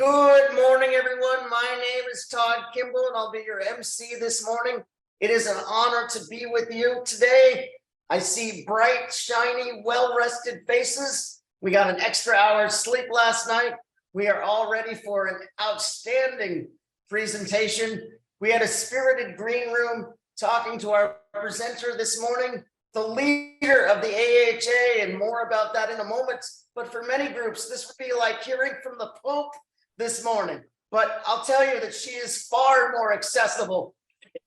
Good morning, everyone. My name is Todd Kimball, and I'll be your MC this morning. It is an honor to be with you today. I see bright, shiny, well-rested faces. We got an extra hour's sleep last night. We are all ready for an outstanding presentation. We had a spirited green room talking to our presenter this morning, the leader of the AHA, and more about that in a moment. But for many groups, this would be like hearing from the Pope this morning. But I'll tell you that she is far more accessible,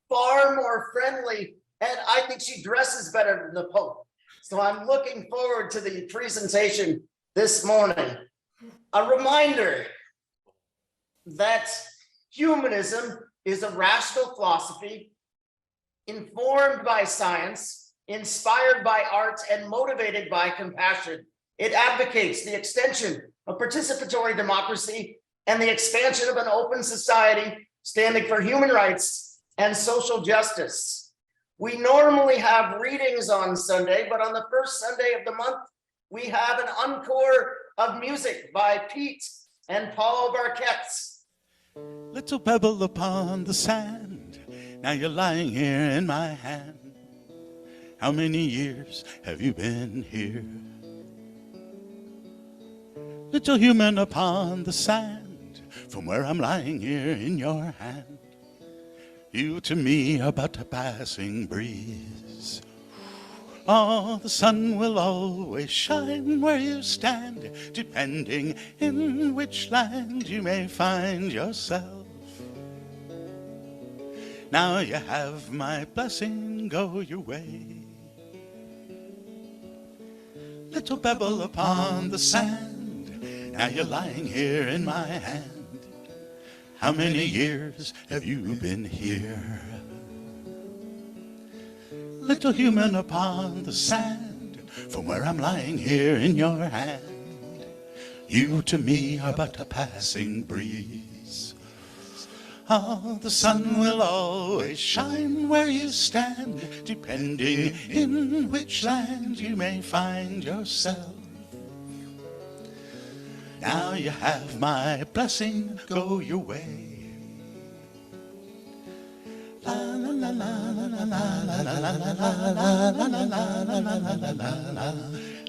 far more friendly, and I think she dresses better than the Pope. So I'm looking forward to the presentation this morning. A reminder that humanism is a rational philosophy informed by science, inspired by art, and motivated by compassion. It advocates the extension of participatory democracy and the expansion of an open society standing for human rights and social justice. We normally have readings on Sunday, but on the first Sunday of the month, we have an encore of music by Pete and Paul Barquette's. Little pebble upon the sand, now you're lying here in my hand. How many years have you been here? Little human upon the sand, from where I'm lying here in your hand. You to me are but a passing breeze. Oh, the sun will always shine where you stand, depending in which land you may find yourself. Now you have my blessing, go your way. Little pebble upon the sand, now you're lying here in my hand. How many years have you been here? Little human upon the sand, from where I'm lying here in your hand. You to me are but a passing breeze. Oh, the sun will always shine where you stand, depending in which land you may find yourself. Now you have my blessing, go your way. La la la la la la la la la la la la la la.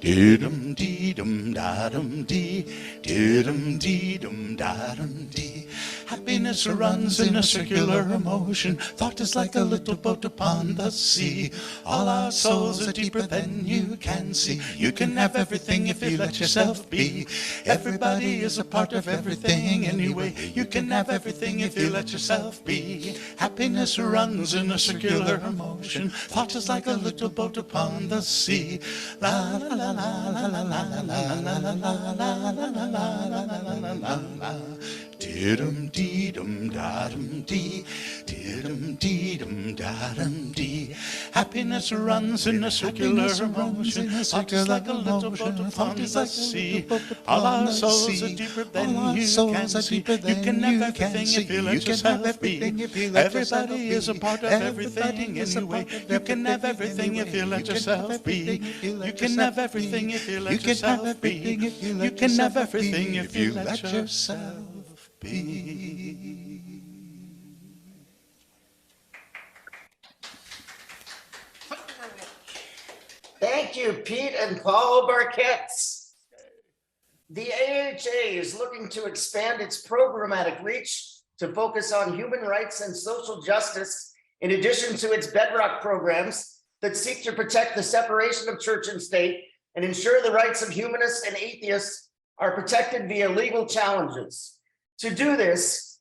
Dee-dum dee-dum da-dum dee, dee-dum dee-dum da-dum dee. Happiness runs in a circular motion. Thought is like a little boat upon the sea. All our souls are deeper than you can see. You can have everything if you let yourself be. Everybody is a part of everything anyway. You can have everything if you let yourself be. Happiness runs in a circular motion. Thought is like a little boat upon the sea. La la la la la la la la la la la la la la. Dee-dum dee-dum da-dum dee, dee-dum dee-dum da-dum dee. Happiness runs in a circular motion, thought is like a little boat upon the sea. All our souls are deeper than you can see. You can have everything if you let yourself be. Everybody is a part of everything anyway. You can have everything if you let yourself be. You can have everything if you let yourself be. You can have everything if you let yourself be. Thank you, Pete and Paul Barquette's. The AHA is looking to expand its programmatic reach to focus on human rights and social justice, in addition to its bedrock programs that seek to protect the separation of church and state and ensure the rights of humanists and atheists are protected via legal challenges. To do this,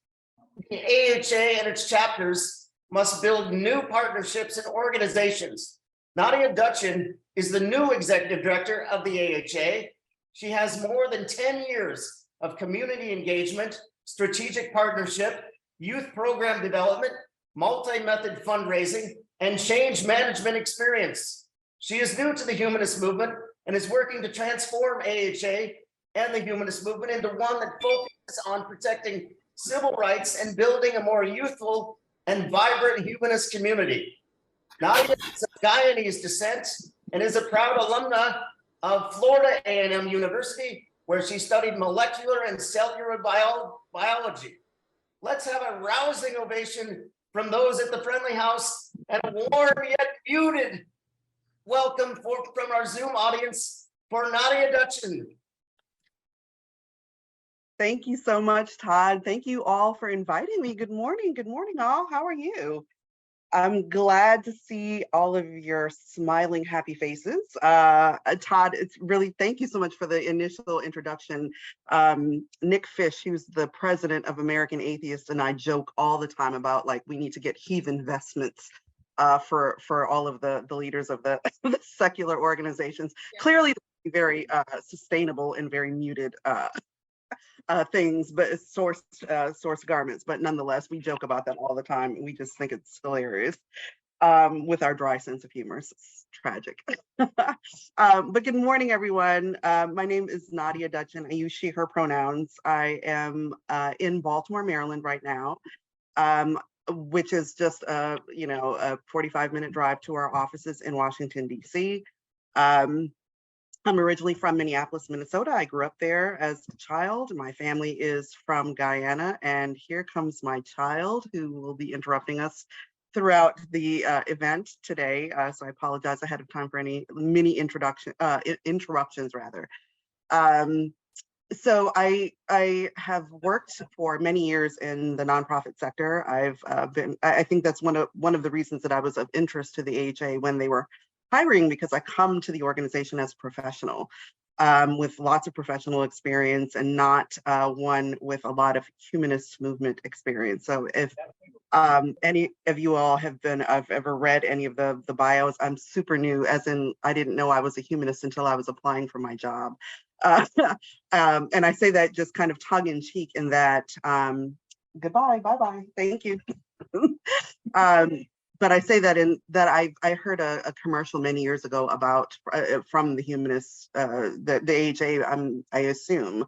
the AHA and its chapters must build new partnerships and organizations. Nadya Dutchin is the new executive director of the AHA. She has more than 10 years of community engagement, strategic partnership, youth program development, multi-method fundraising, and change management experience. She is new to the humanist movement and is working to transform AHA and the humanist movement into one that focuses on protecting civil rights and building a more youthful and vibrant humanist community. Nadya is of Guyanese descent and is a proud alumna of Florida A&M University where she studied molecular and cellular biology. Let's have a rousing ovation from those at the Friendly House and a warm yet muted welcome from our Zoom audience for Nadya Dutchin. Thank you so much, Todd. Thank you all for inviting me. Good morning all. How are you? I'm glad to see all of your smiling, happy faces. Todd, it's really, thank you so much for the initial introduction. Nick Fish, who's the president of American Atheists, and I joke all the time about like, we need to get heathen vestments for all of the leaders of the, the secular organizations. Yeah. Clearly very sustainable and very muted things, but it's source garments. But nonetheless, we joke about that all the time. We just think it's hilarious with our dry sense of humor. It's tragic. But good morning, everyone. My name is Nadya Dutchin. I use she, her pronouns. I am in Baltimore, Maryland right now, which is just a 45-minute drive to our offices in Washington, D.C. I'm originally from Minneapolis, Minnesota. I grew up there as a child. My family is from Guyana, and here comes my child who will be interrupting us throughout the event today. So I apologize ahead of time for any mini interruptions rather. So I have worked for many years in the nonprofit sector. I think that's one of the reasons that I was of interest to the AHA when they were hiring, because I come to the organization as a professional with lots of professional experience and not one with a lot of humanist movement experience. So if any of you all have ever read any of the bios, I'm super new, as in I didn't know I was a humanist until I was applying for my job. And I say that just kind of tongue in cheek in that, goodbye, bye-bye, thank you. But I say that in that I heard a commercial many years ago about from the humanists, the AHA, I assume,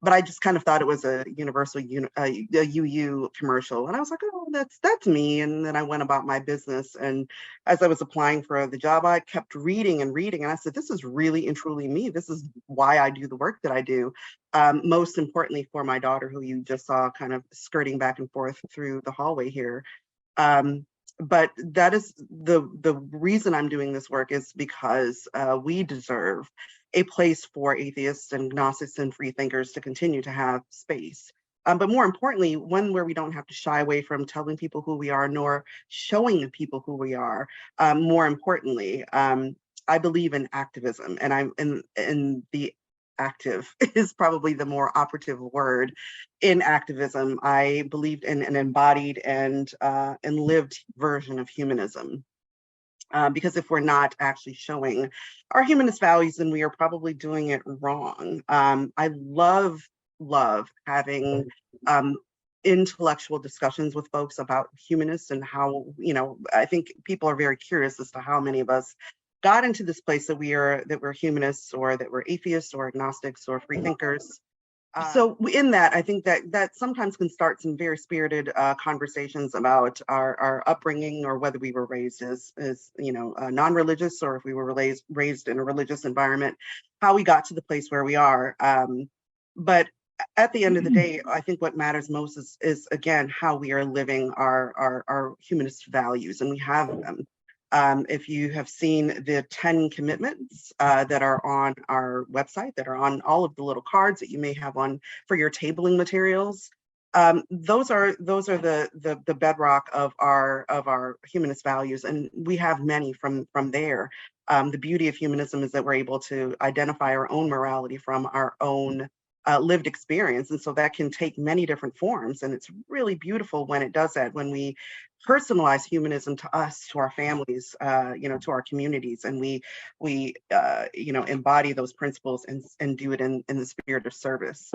but I just kind of thought it was a universal UU commercial, and I was like, oh, that's me. And then I went about my business, and as I was applying for the job, I kept reading, and I said, this is really and truly me. This is why I do the work that I do. Most importantly, for my daughter, who you just saw kind of skirting back and forth through the hallway here. But that is the reason I'm doing this work, is because we deserve a place for atheists and agnostics and free thinkers to continue to have space. But more importantly, one where we don't have to shy away from telling people who we are, nor showing people who we are. More importantly, I believe in activism, and I'm in the active is probably the more operative word in activism. I believed in an embodied and lived version of humanism. Because if we're not actually showing our humanist values, then we are probably doing it wrong. I love having intellectual discussions with folks about humanists and how, I think people are very curious as to how many of us got into this place that we're humanists, or that we're atheists or agnostics or free thinkers. So in that, I think that sometimes can start some very spirited conversations about our upbringing, or whether we were raised as non-religious, or if we were raised in a religious environment, how we got to the place where we are. But at the end of the day, I think what matters most is again, how we are living our humanist values, and we have them. If you have seen the 10 commitments that are on our website, that are on all of the little cards that you may have on for your tabling materials, those are the bedrock of our humanist values, and we have many from there. The beauty of humanism is that we're able to identify our own morality from our own lived experience, and so that can take many different forms, and it's really beautiful when it does that, when we personalize humanism to us, to our families, to our communities, and we embody those principles and do it in the spirit of service.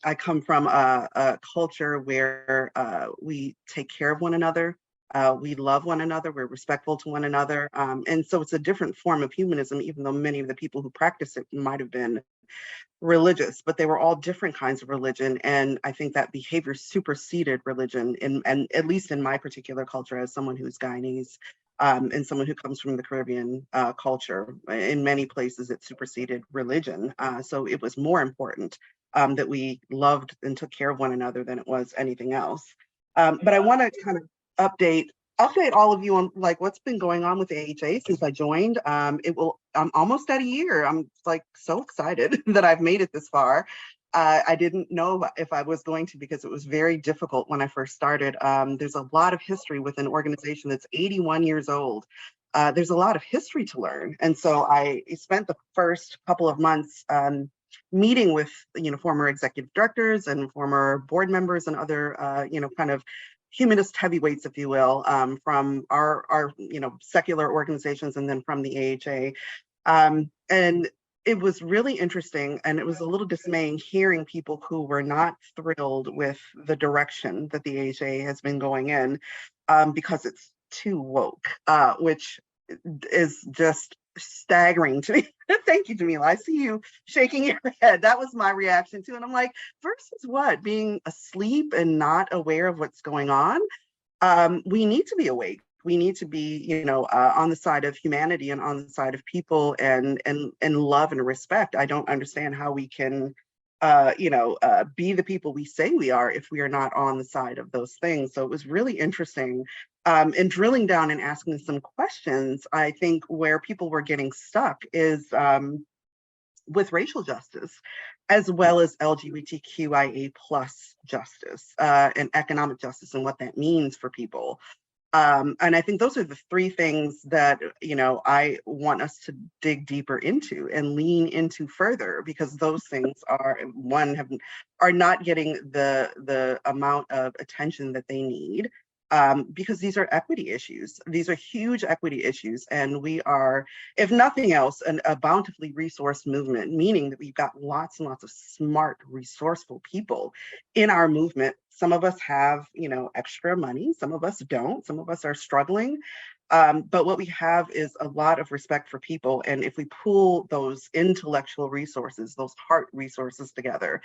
I come from a culture where we take care of one another. We love one another, we're respectful to one another. And so it's a different form of humanism, even though many of the people who practice it might have been religious, but they were all different kinds of religion. And I think that behavior superseded religion, and at least in my particular culture, as someone who's Guyanese. and someone who comes from the Caribbean culture. In many places, it superseded religion. So it was more important that we loved and took care of one another than it was anything else. But I want to kind of update all of you on like what's been going on with AHA since I joined. I'm almost at a year. I'm like so excited that I've made it this far. I didn't know if I was going to because it was very difficult when I first started. There's a lot of history with an organization that's 81 years old. There's a lot of history to learn. And so I spent the first couple of months meeting with, former executive directors and former board members and other, kind of humanist heavyweights, if you will, from our secular organizations and then from the AHA. And it was really interesting, and it was a little dismaying hearing people who were not thrilled with the direction that the AHA has been going in, because it's too woke, which is just staggering to me. Thank you, Jamila. I see you shaking your head. That was my reaction too. And I'm like, versus what? Being asleep and not aware of what's going on? We need to be awake. We need to be, on the side of humanity and on the side of people and love and respect. I don't understand how we can, be the people we say we are if we are not on the side of those things. So it was really interesting. And drilling down and asking some questions, I think where people were getting stuck is with racial justice, as well as LGBTQIA plus justice and economic justice and what that means for people. And I think those are the three things that, I want us to dig deeper into and lean into further, because those things are not getting the amount of attention that they need. Because these are equity issues. These are huge equity issues. And we are, if nothing else, a bountifully resourced movement, meaning that we've got lots and lots of smart, resourceful people in our movement. Some of us have, extra money. Some of us don't. Some of us are struggling. But what we have is a lot of respect for people. And if we pool those intellectual resources, those heart resources together,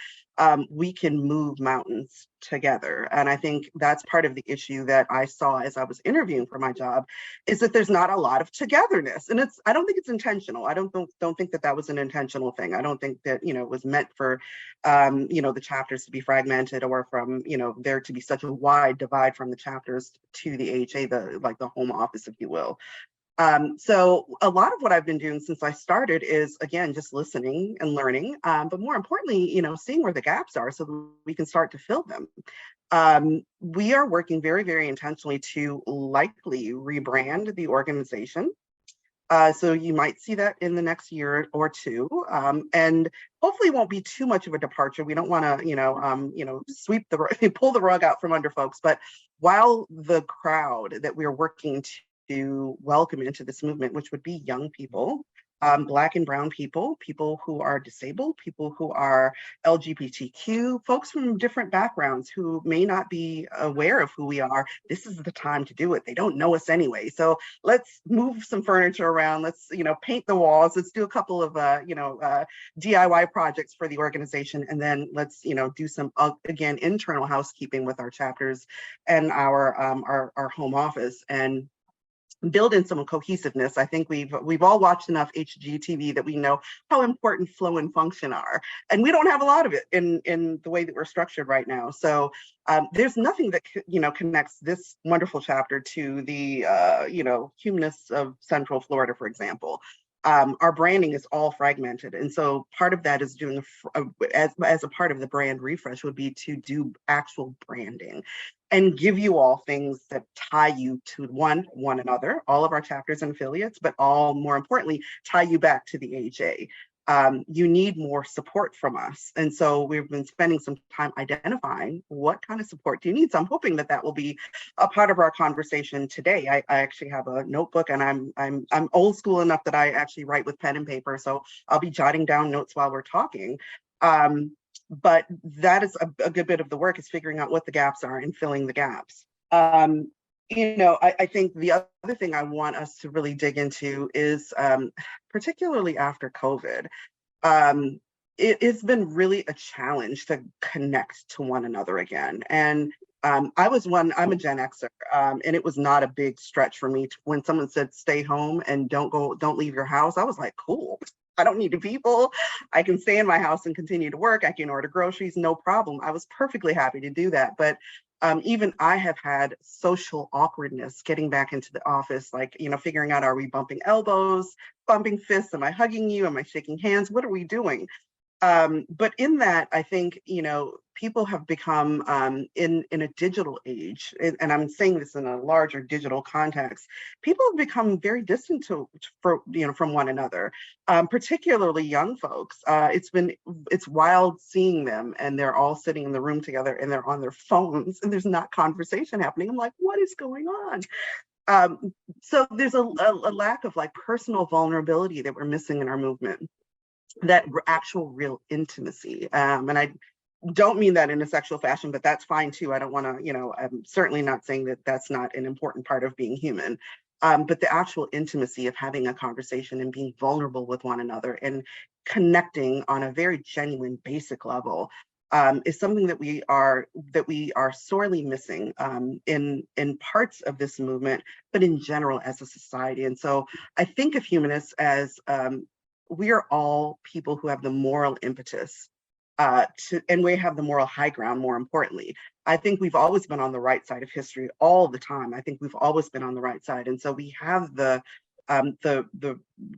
we can move mountains together. And I think that's part of the issue that I saw as I was interviewing for my job, is that there's not a lot of togetherness. And I don't think it's intentional. I don't think that was an intentional thing. I don't think that, it was meant for, the chapters to be fragmented, or from, there to be such a wide divide from the chapters to the AHA, the home office, if you will. So a lot of what I've been doing since I started is, again, just listening and learning, but more importantly, seeing where the gaps are so that we can start to fill them. We are working very, very intentionally to likely rebrand the organization. So you might see that in the next year or two, and hopefully it won't be too much of a departure. We don't want to, pull the rug out from under folks. But while the crowd that we're working to welcome into this movement, which would be young people, Black and brown people, people who are disabled, people who are LGBTQ, folks from different backgrounds who may not be aware of who we are. This is the time to do it. They don't know us anyway. So let's move some furniture around. Let's, paint the walls. Let's do a couple of, DIY projects for the organization. And then let's, do some, again, internal housekeeping with our chapters and our home office, and build in some cohesiveness. I think we've all watched enough HGTV that we know how important flow and function are, and we don't have a lot of it in the way that we're structured right now. So there's nothing that connects this wonderful chapter to the humanists of Central Florida, for example. Our branding is all fragmented. And so part of that is doing, as a part of the brand refresh, would be to do actual branding and give you all things that tie you to one another, all of our chapters and affiliates, but all, more importantly, tie you back to the AHA. You need more support from us. And so we've been spending some time identifying what kind of support do you need. So I'm hoping that will be a part of our conversation today. I actually have a notebook, and I'm old school enough that I actually write with pen and paper. So I'll be jotting down notes while we're talking. But that is a good bit of the work, is figuring out what the gaps are and filling the gaps. I think the other thing I want us to really dig into is, particularly after COVID, it's been really a challenge to connect to one another again. And I'm a Gen Xer, and it was not a big stretch for me when someone said stay home and don't leave your house. I was like, cool. I don't need people. I can stay in my house and continue to work. I can order groceries, no problem. I was perfectly happy to do that. But even I have had social awkwardness getting back into the office, like, figuring out, are we bumping elbows, bumping fists? Am I hugging you? Am I shaking hands? What are we doing? But in that, I think, people have become in a digital age, and I'm saying this in a larger digital context, people have become very distant from one another, particularly young folks. It's wild seeing them, and they're all sitting in the room together, and they're on their phones, and there's not conversation happening. I'm like, what is going on? So there's a lack of like personal vulnerability that we're missing in our movement, that actual real intimacy. And I don't mean that in a sexual fashion, but that's fine too. I don't want to, I'm certainly not saying that that's not an important part of being human. But the actual intimacy of having a conversation and being vulnerable with one another and connecting on a very genuine, basic level is something that we are sorely missing in parts of this movement, but in general as a society. And so I think of humanists as we are all people who have the moral impetus and we have the moral high ground, more importantly. I think we've always been on the right side of history all the time. I think we've always been on the right side. And so we have the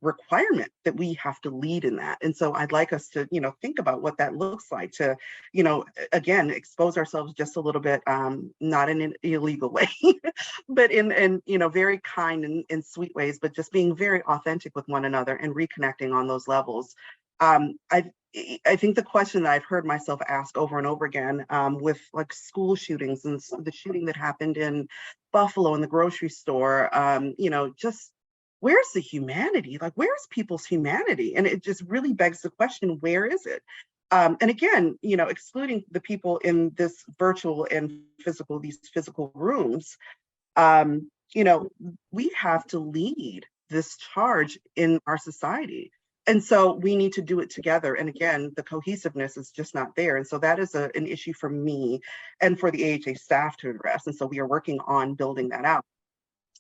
requirement that we have to lead in that. And so I'd like us to, think about what that looks like to, again, expose ourselves just a little bit, not in an illegal way, but in very kind and sweet ways, but just being very authentic with one another and reconnecting on those levels. I think the question that I've heard myself ask over and over again with like school shootings and the shooting that happened in Buffalo in the grocery store, just where's the humanity? Like, where's people's humanity? And it just really begs the question, where is it? And again, excluding the people in this virtual and these physical rooms, we have to lead this charge in our society. And so we need to do it together. And again, the cohesiveness is just not there. And so that is an issue for me and for the AHA staff to address. And so we are working on building that out.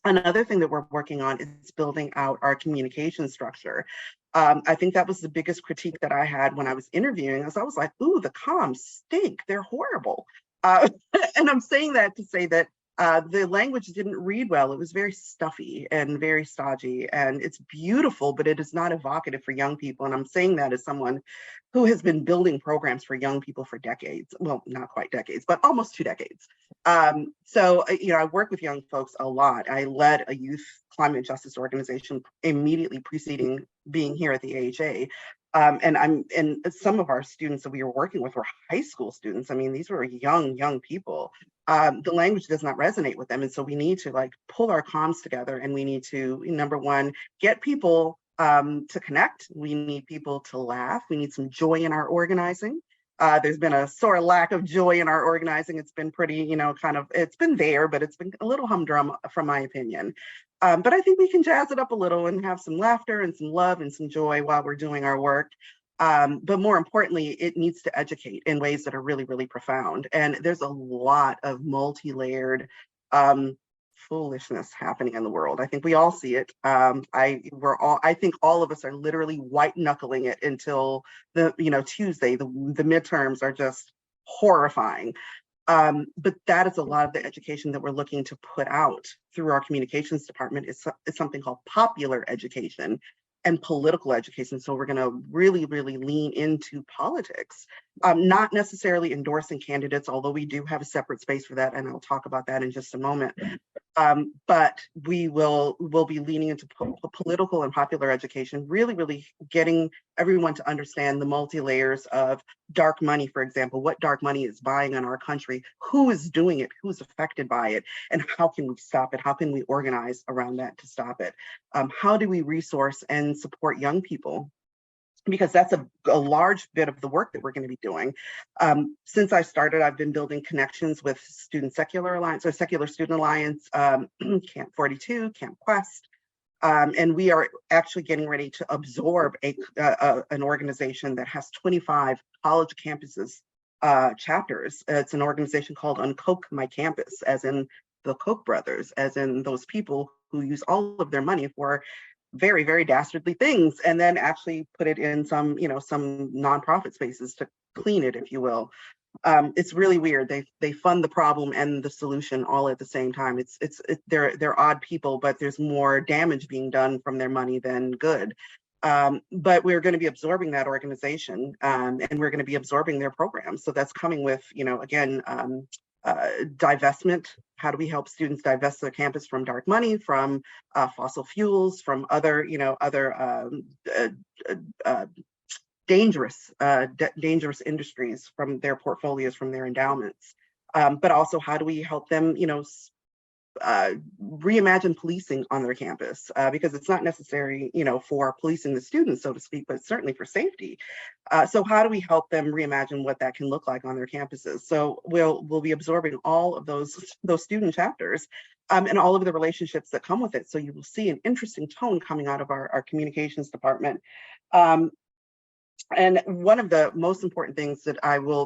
Another thing that we're working on is building out our communication structure. I think that was the biggest critique that I had when I was interviewing, as I was like, ooh, the comms stink, they're horrible. And I'm saying that to say that the language didn't read well. It was very stuffy and very stodgy, and it's beautiful, but it is not evocative for young people. And I'm saying that as someone who has been building programs for young people for decades. Well, not quite decades, but almost 2 decades. So, I work with young folks a lot. I led a youth climate justice organization immediately preceding being here at the AHA. And some of our students that we were working with were high school students. I mean, these were young people. The language does not resonate with them. And so we need to like pull our comms together, and we need to, number one, get people to connect. We need people to laugh. We need some joy in our organizing. There's been a sort of lack of joy in our organizing. It's been pretty, it's been there, but it's been a little humdrum from my opinion. But I think we can jazz it up a little and have some laughter and some love and some joy while we're doing our work. But more importantly, it needs to educate in ways that are really, really profound. And there's a lot of multi-layered foolishness happening in the world. I think we all see it. I think all of us are literally white knuckling it until Tuesday. The midterms are just horrifying. But that is a lot of the education that we're looking to put out through our communications department is something called popular education and political education. So we're going to really, really lean into politics, not necessarily endorsing candidates, although we do have a separate space for that, and I'll talk about that in just a moment. But we'll be leaning into political and popular education, really, really getting everyone to understand the multi-layers of dark money, for example, what dark money is buying in our country, who is doing it, who's affected by it, and how can we stop it? How can we organize around that to stop it? How do we resource and support young people? Because that's a large bit of the work that we're going to be doing. Since I started, I've been building connections with Student Secular Alliance or Secular Student Alliance, Camp 42, Camp Quest, and we are actually getting ready to absorb an organization that has 25 college campuses chapters. It's an organization called Uncoke My Campus, as in the Koch brothers, as in those people who use all of their money for very, very dastardly things, and then actually put it in some, some nonprofit spaces to clean it, if you will. It's really weird. They fund the problem and the solution all at the same time. They're odd people, but there's more damage being done from their money than good. But we're going to be absorbing that organization, and we're going to be absorbing their programs. So that's coming with, again, divestment. How do we help students divest their campus from dark money, from fossil fuels, from other, dangerous industries, from their portfolios, from their endowments? But also, how do we help them, reimagine policing on their campus, because it's not necessary, for policing the students, so to speak, but certainly for safety. So how do we help them reimagine what that can look like on their campuses? So we'll be absorbing all of those student chapters, and all of the relationships that come with it. So you will see an interesting tone coming out of our communications department. And one of the most important things that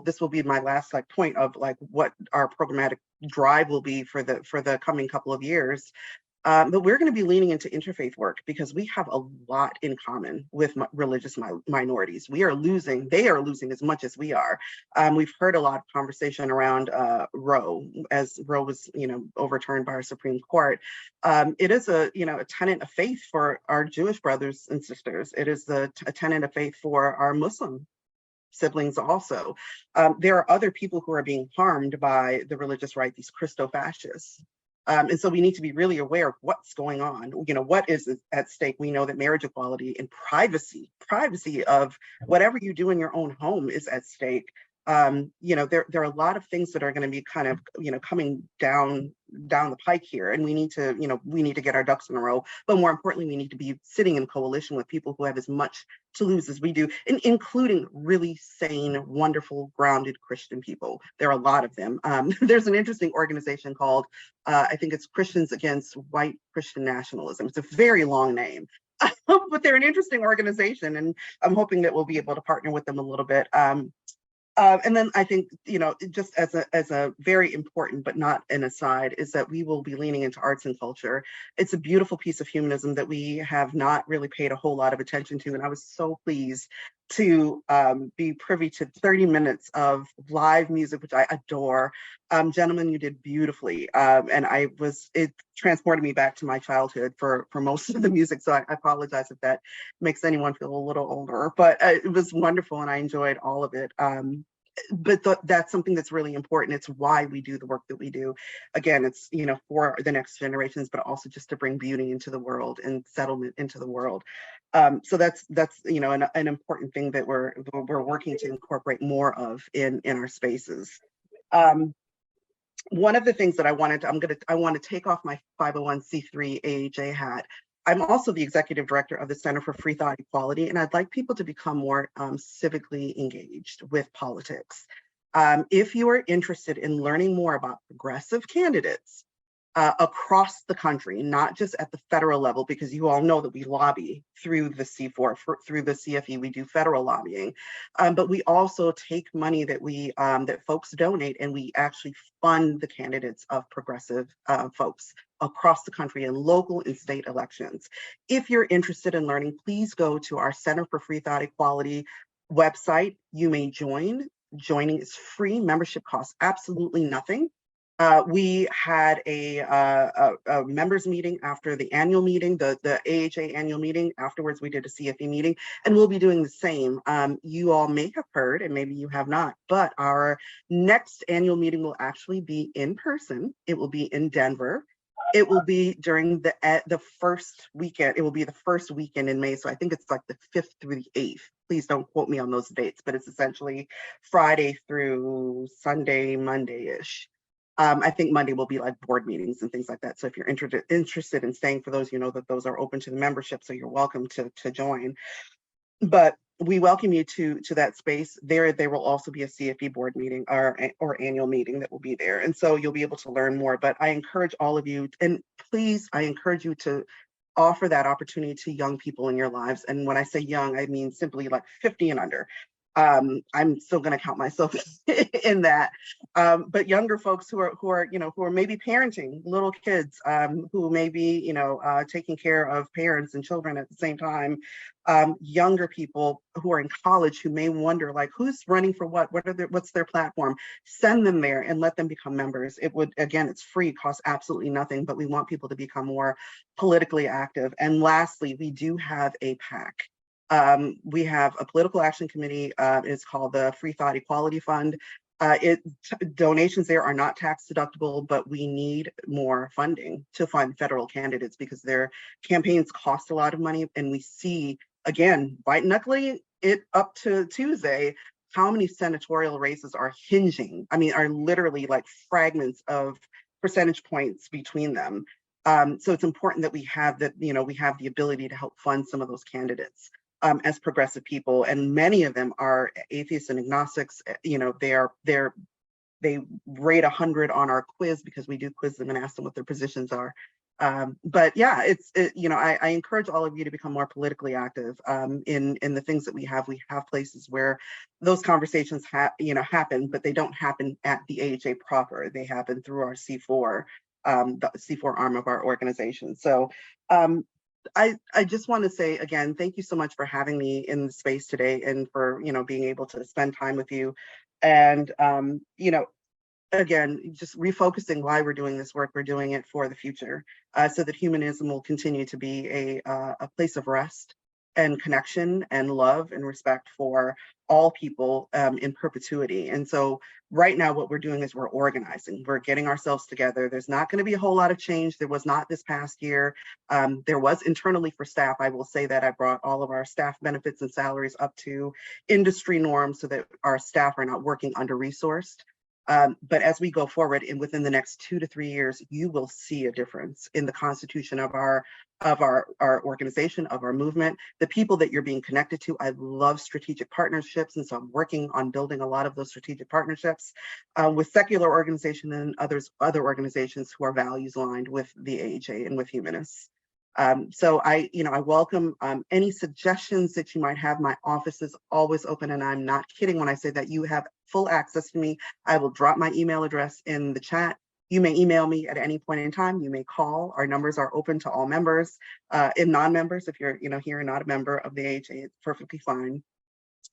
this will be my last point of what our programmatic drive will be for the coming couple of years. But we're going to be leaning into interfaith work because we have a lot in common with religious minorities. They are losing as much as we are. We've heard a lot of conversation around Roe, as Roe was, overturned by our Supreme Court. It is a tenet of faith for our Jewish brothers and sisters. It is a tenet of faith for our Muslim siblings also. There are other people who are being harmed by the religious right, these Christo-fascists. And so we need to be really aware of what's going on. What is at stake? We know that marriage equality and privacy of whatever you do in your own home is at stake. There are a lot of things that are going to be kind of, coming down the pike here, and we need to get our ducks in a row. But more importantly, we need to be sitting in coalition with people who have as much to lose as we do, including really sane, wonderful, grounded Christian people. There are a lot of them. There's an interesting organization called, I think it's Christians Against White Christian Nationalism. It's a very long name. But they're an interesting organization, and I'm hoping that we'll be able to partner with them a little bit. And then I think, just as a very important, but not an aside, is that we will be leaning into arts and culture. It's a beautiful piece of humanism that we have not really paid a whole lot of attention to. And I was so pleased to be privy to 30 minutes of live music, which I adore. Gentlemen, you did beautifully. And it transported me back to my childhood for most of the music. So I apologize if that makes anyone feel a little older, but it was wonderful and I enjoyed all of it. But that's something that's really important. It's why we do the work that we do. Again, it's, for the next generations, but also just to bring beauty into the world and settlement into the world. So that's an important thing that we're working to incorporate more of in our spaces. One of the things that I want to take off my 501c3 AHA hat. I'm also the executive director of the Center for Free Thought Equality, and I'd like people to become more civically engaged with politics. If you are interested in learning more about progressive candidates across the country, not just at the federal level, because you all know that we lobby through the C4, through the CFE, we do federal lobbying, but we also take money that that folks donate, and we actually fund the candidates of progressive folks across the country in local and state elections. If you're interested in learning, please go to our Center for Free Thought Equality website. You may join. Joining is free. Membership costs absolutely nothing. We had a members meeting after the annual meeting, the AHA annual meeting. Afterwards, we did a CFE meeting, and we'll be doing the same. You all may have heard, and maybe you have not, but our next annual meeting will actually be in person. It will be in Denver. It will be during the first weekend. It will be the first weekend in May. So I think it's like the 5th through the 8th. Please don't quote me on those dates, but it's essentially Friday through Sunday, Monday-ish. I think Monday will be like board meetings and things like that. So if you're interested in staying for those, that those are open to the membership. So you're welcome to join. But we welcome you to that space. There will also be a CFE board meeting or annual meeting that will be there. And so you'll be able to learn more. But I encourage all of you, and please, I encourage you to offer that opportunity to young people in your lives. And when I say young, I mean simply like 50 and under. I'm still going to count myself in that. But younger folks who are maybe parenting little kids, who may be, taking care of parents and children at the same time. Younger people who are in college who may wonder, like, who's running for what? What's their platform? Send them there and let them become members. It would, again, it's free, costs absolutely nothing, but we want people to become more politically active. And lastly, we do have a PAC. We have a political action committee. It's called the Free Thought Equality Fund. Donations there are not tax deductible, but we need more funding to fund federal candidates because their campaigns cost a lot of money. And we see, again, white knuckling it up to Tuesday, how many senatorial races are hinging. I mean, are literally like fragments of percentage points between them. So it's important that we have that, we have the ability to help fund some of those candidates. As progressive people, and many of them are atheists and agnostics. They rate 100 on our quiz because we do quiz them and ask them what their positions are. But yeah, I encourage all of you to become more politically active in the things that we have. We have places where those conversations happen, but they don't happen at the AHA proper. They happen through our C4, the C4 arm of our organization. So. I just want to say again, thank you so much for having me in the space today and for, being able to spend time with you. And, again, just refocusing why we're doing this work. We're doing it for the future so that humanism will continue to be a place of rest and connection and love and respect for all people in perpetuity. And so right now what we're doing is we're organizing, we're getting ourselves together. There's not going to be a whole lot of change. There was not this past year. There was internally for staff. I will say that I brought all of our staff benefits and salaries up to industry norms so that our staff are not working under-resourced. But as we go forward and within the next 2 to 3 years, you will see a difference in the constitution of our organization, of our movement, the people that you're being connected to. I love strategic partnerships. And so I'm working on building a lot of those strategic partnerships with secular organizations and other organizations who are values aligned with the AHA and with humanists. So I welcome any suggestions that you might have. My office is always open, and I'm not kidding when I say that. You have full access to me. I will drop my email address in the chat. You may email me at any point in time. You may call. Our numbers are open to all members and non-members. If you're here and not a member of the AHA, it's perfectly fine.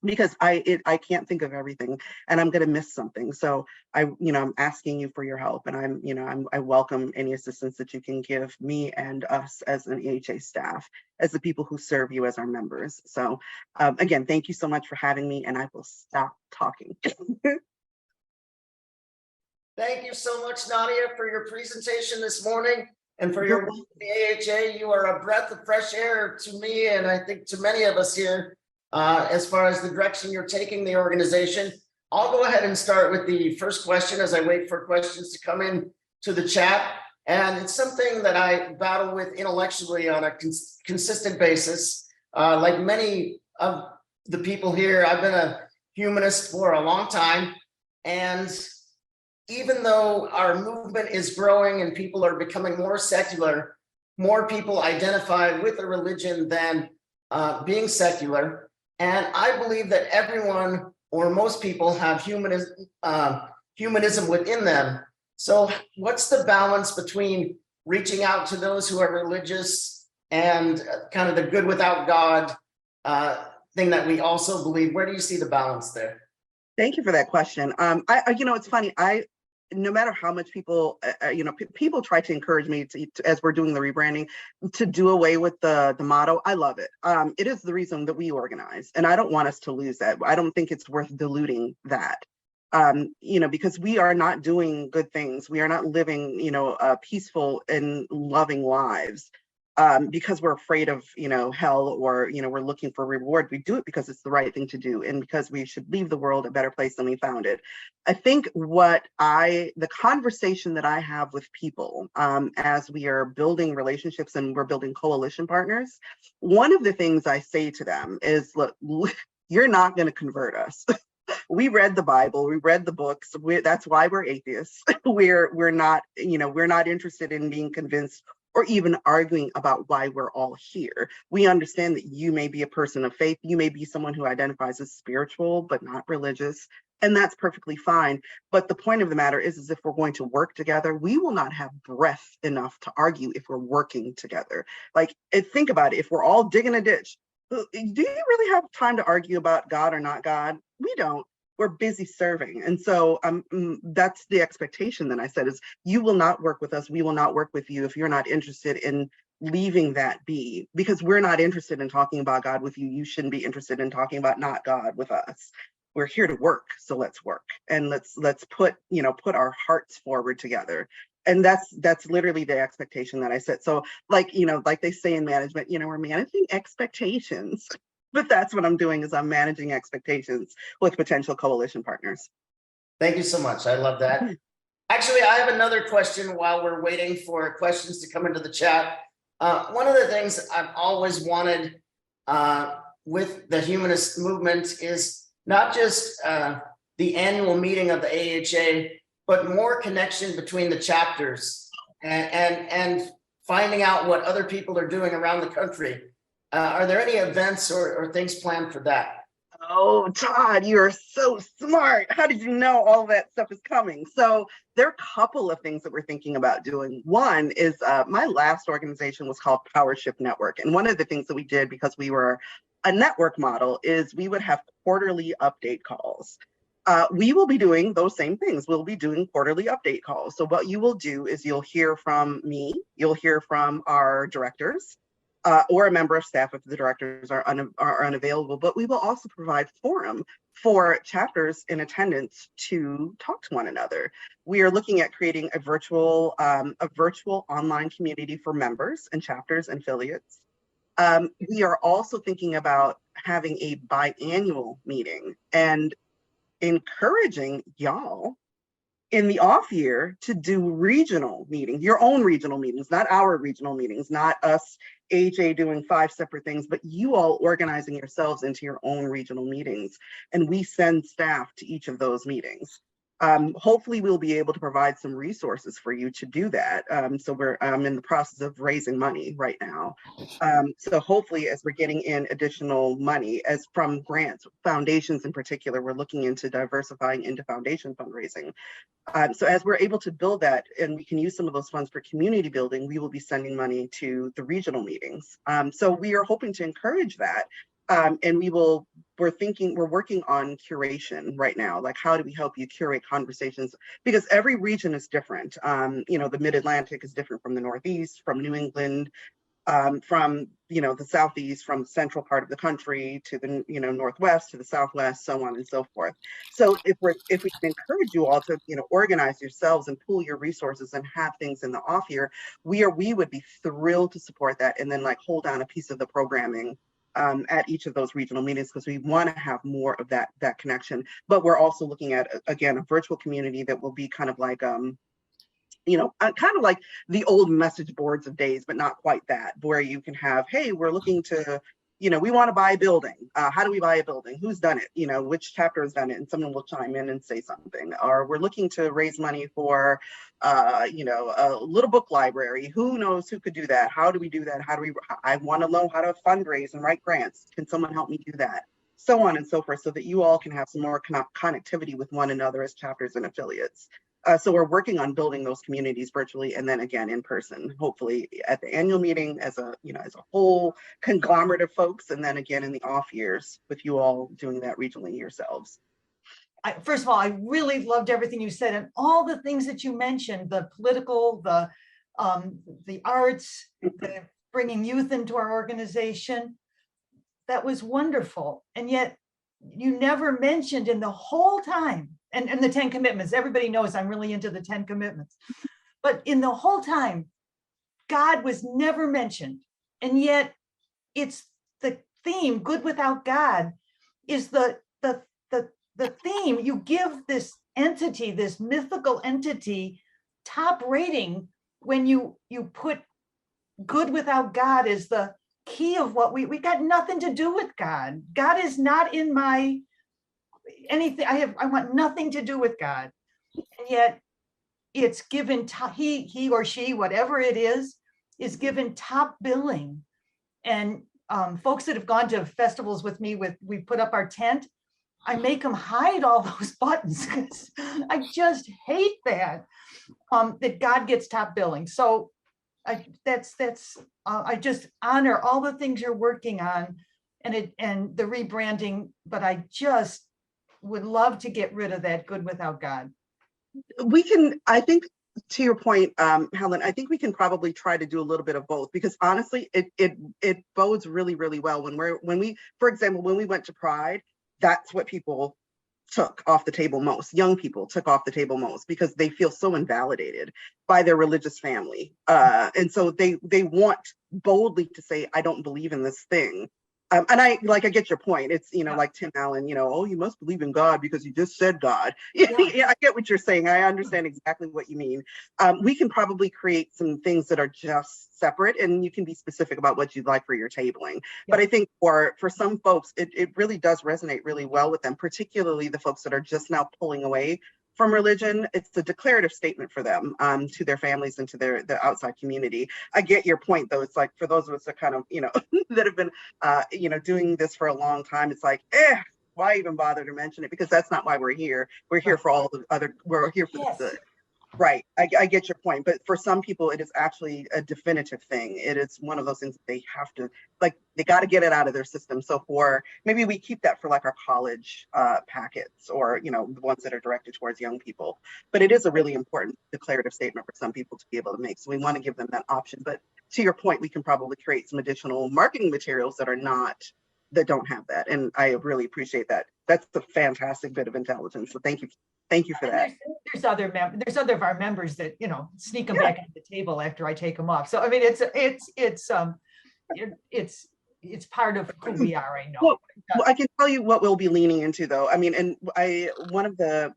Because I can't think of everything, and I'm going to miss something. So I'm asking you for your help, and I welcome any assistance that you can give me and us as an AHA staff, as the people who serve you as our members. So again, thank you so much for having me, and I will stop talking. Thank you so much, Nadia, for your presentation this morning and for your work with the AHA. You are a breath of fresh air to me, and I think to many of us here. As far as the direction you're taking the organization. I'll go ahead and start with the first question as I wait for questions to come in to the chat. And it's something that I battle with intellectually on a consistent basis. Like many of the people here, I've been a humanist for a long time. And even though our movement is growing and people are becoming more secular, more people identify with a religion than being secular. And I believe that everyone or most people have humanism within them. So what's the balance between reaching out to those who are religious and kind of the good without God thing that we also believe? Where do you see the balance there? Thank you for that question. It's funny. No matter how much people, people try to encourage me to, as we're doing the rebranding, to do away with the motto. I love it. It is the reason that we organize, and I don't want us to lose that. I don't think it's worth diluting that. Because we are not doing good things. We are not living, peaceful and loving lives. Because we're afraid of, hell, or, we're looking for reward. We do it because it's the right thing to do, and because we should leave the world a better place than we found it. I think the conversation that I have with people as we are building relationships and we're building coalition partners, one of the things I say to them is, look, you're not going to convert us. We read the Bible, we read the books. That's why we're atheists. We're not interested in being convinced or even arguing about why we're all here. We understand that you may be a person of faith, you may be someone who identifies as spiritual but not religious, and that's perfectly fine. But the point of the matter is if we're going to work together, we will not have breath enough to argue if we're working together. Like, think about it, if we're all digging a ditch, do you really have time to argue about God or not God? We don't. We're busy serving. And so that's the expectation that I said is you will not work with us. We will not work with you if you're not interested in leaving that be, because we're not interested in talking about God with you. You shouldn't be interested in talking about not God with us. We're here to work. So let's work and let's put our hearts forward together. And that's literally the expectation that I set. So like they say in management, we're managing expectations. But that's what I'm doing is I'm managing expectations with potential coalition partners. Thank you so much. I love that. Actually, I have another question while we're waiting for questions to come into the chat. One of the things I've always wanted with the humanist movement is not just the annual meeting of the AHA, but more connection between the chapters and finding out what other people are doing around the country. Are there any events or things planned for that? Oh, Todd, you are so smart. How did you know all that stuff is coming? So there are a couple of things that we're thinking about doing. One is my last organization was called Powership Network. And one of the things that we did, because we were a network model, is we would have quarterly update calls. We will be doing those same things. We'll be doing quarterly update calls. So what you will do is you'll hear from me, you'll hear from our directors, or a member of staff if the directors are unavailable, but we will also provide forum for chapters in attendance to talk to one another. We are looking at creating a virtual online community for members and chapters and affiliates. We are also thinking about having a biannual meeting and encouraging y'all in the off year to do regional meetings, your own regional meetings, not our regional meetings, not us AHA doing 5 separate things, but you all organizing yourselves into your own regional meetings. And we send staff to each of those meetings. Hopefully we'll be able to provide some resources for you to do that. So we're in the process of raising money right now. So hopefully as we're getting in additional money as from grants, foundations in particular, we're looking into diversifying into foundation fundraising. So as we're able to build that and we can use some of those funds for community building, we will be sending money to the regional meetings. So we are hoping to encourage that. And we're working on curation right now. Like, how do we help you curate conversations? Because every region is different. The Mid-Atlantic is different from the Northeast, from New England, from the Southeast, from the central part of the country to the Northwest to the Southwest, so on and so forth. So if we can encourage you all to organize yourselves and pool your resources and have things in the off year, we would be thrilled to support that and then hold down a piece of the programming at each of those regional meetings, because we want to have more of that connection. But we're also looking at, again, a virtual community that will be kind of like kind of like the old message boards of days, but not quite that, where you can have, hey, we're looking to, we want to buy a building. How do we buy a building? Who's done it? Which chapter has done it? And someone will chime in and say something. Or we're looking to raise money for, a little book library. Who knows who could do that? How do we do that? I want to know how to fundraise and write grants. Can someone help me do that? So on and so forth, so that you all can have some more connectivity with one another as chapters and affiliates. So we're working on building those communities virtually, and then again in person, hopefully at the annual meeting as a whole conglomerate of folks, and then again in the off years with you all doing that regionally yourselves. First of all, I really loved everything you said and all the things that you mentioned: the political, the arts, the bringing youth into our organization. That was wonderful, and yet you never mentioned in the whole time. And the 10 commitments, everybody knows I'm really into the 10 commitments. But in the whole time, God was never mentioned. And yet it's the theme, good without God, is the theme. You give this entity, this mythical entity, top rating when you put good without God as the key of what we got nothing to do with God. God is not in my anything. I want nothing to do with God, and yet it's given he or she, whatever it is, is given top billing. And folks that have gone to festivals with me, we put up our tent, I make them hide all those buttons because I just hate that, that God gets top billing. So I just honor all the things you're working on and the rebranding, but I just would love to get rid of that good without God. We can, I think, to your point, Helen, I think we can probably try to do a little bit of both, because honestly, it bodes really, really well when we, for example, when we went to Pride, that's what people took off the table most. Young people took off the table most because they feel so invalidated by their religious family. And so they want boldly to say, I don't believe in this thing. And I get your point. It's, like Tim Allen, oh, you must believe in God because you just said God. Yeah, I get what you're saying. I understand exactly what you mean. We can probably create some things that are just separate, and you can be specific about what you'd like for your tabling. Yeah. But I think for some folks, it really does resonate really well with them, particularly the folks that are just now pulling away from religion. It's a declarative statement for them, to their families and to the outside community. I get your point, though. It's like for those of us that kind of, that have been, doing this for a long time, it's like, why even bother to mention it? Because that's not why we're here. We're here for all the other, we're here for the good. Right. I get your point. But for some people, it is actually a definitive thing. It is one of those things that they have to, they got to get it out of their system. So maybe we keep that for our college packets, or, the ones that are directed towards young people. But it is a really important declarative statement for some people to be able to make. So we want to give them that option. But to your point, we can probably create some additional marketing materials that don't have that. And I really appreciate that. That's a fantastic bit of intelligence. So thank you. Thank you for that. There's other of our members that, sneak them back at the table after I take them off. So, I mean, it's part of who we are, I know. Well, I can tell you what we'll be leaning into, though. I mean, and one of the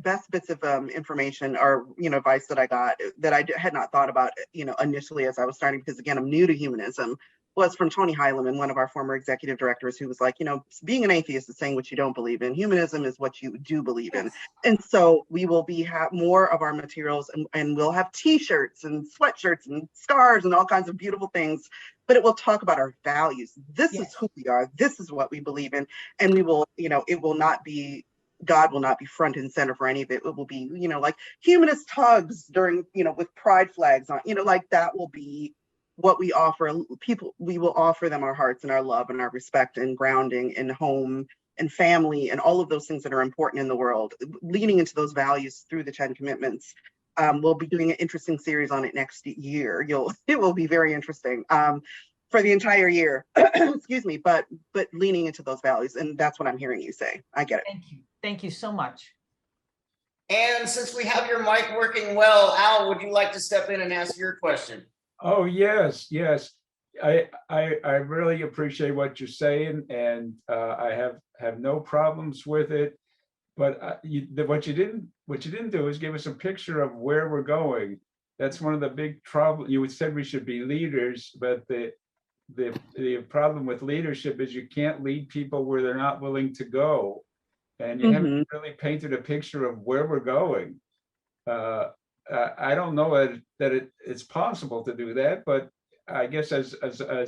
best bits of information or, advice that I got that I had not thought about, initially as I was starting, because again, I'm new to humanism, was from Tony Heilemann, one of our former executive directors, who was like, being an atheist is saying what you don't believe in. Humanism is what you do believe in. And so we will have more of our materials, and we'll have t-shirts and sweatshirts and scarves and all kinds of beautiful things, but it will talk about our values. This is who we are. This is what we believe in. And we will, it will not be, God will not be front and center for any of it. It will be, like humanist hugs during, with pride flags on, that will be what we offer people. We will offer them our hearts and our love and our respect and grounding and home and family and all of those things that are important in the world, leaning into those values through the 10 commitments. We'll be doing an interesting series on it next year. It will be very interesting for the entire year. Excuse me, but leaning into those values, and that's what I'm hearing you say. I get it. Thank you so much. And since we have your mic working well, Al, would you like to step in and ask your question? Oh, yes. I really appreciate what you're saying, and I have no problems with it. But what you didn't do is give us a picture of where we're going. That's one of the big problems. You said we should be leaders, but the problem with leadership is you can't lead people where they're not willing to go, and you haven't really painted a picture of where we're going. I don't know that it's possible to do that, but I guess as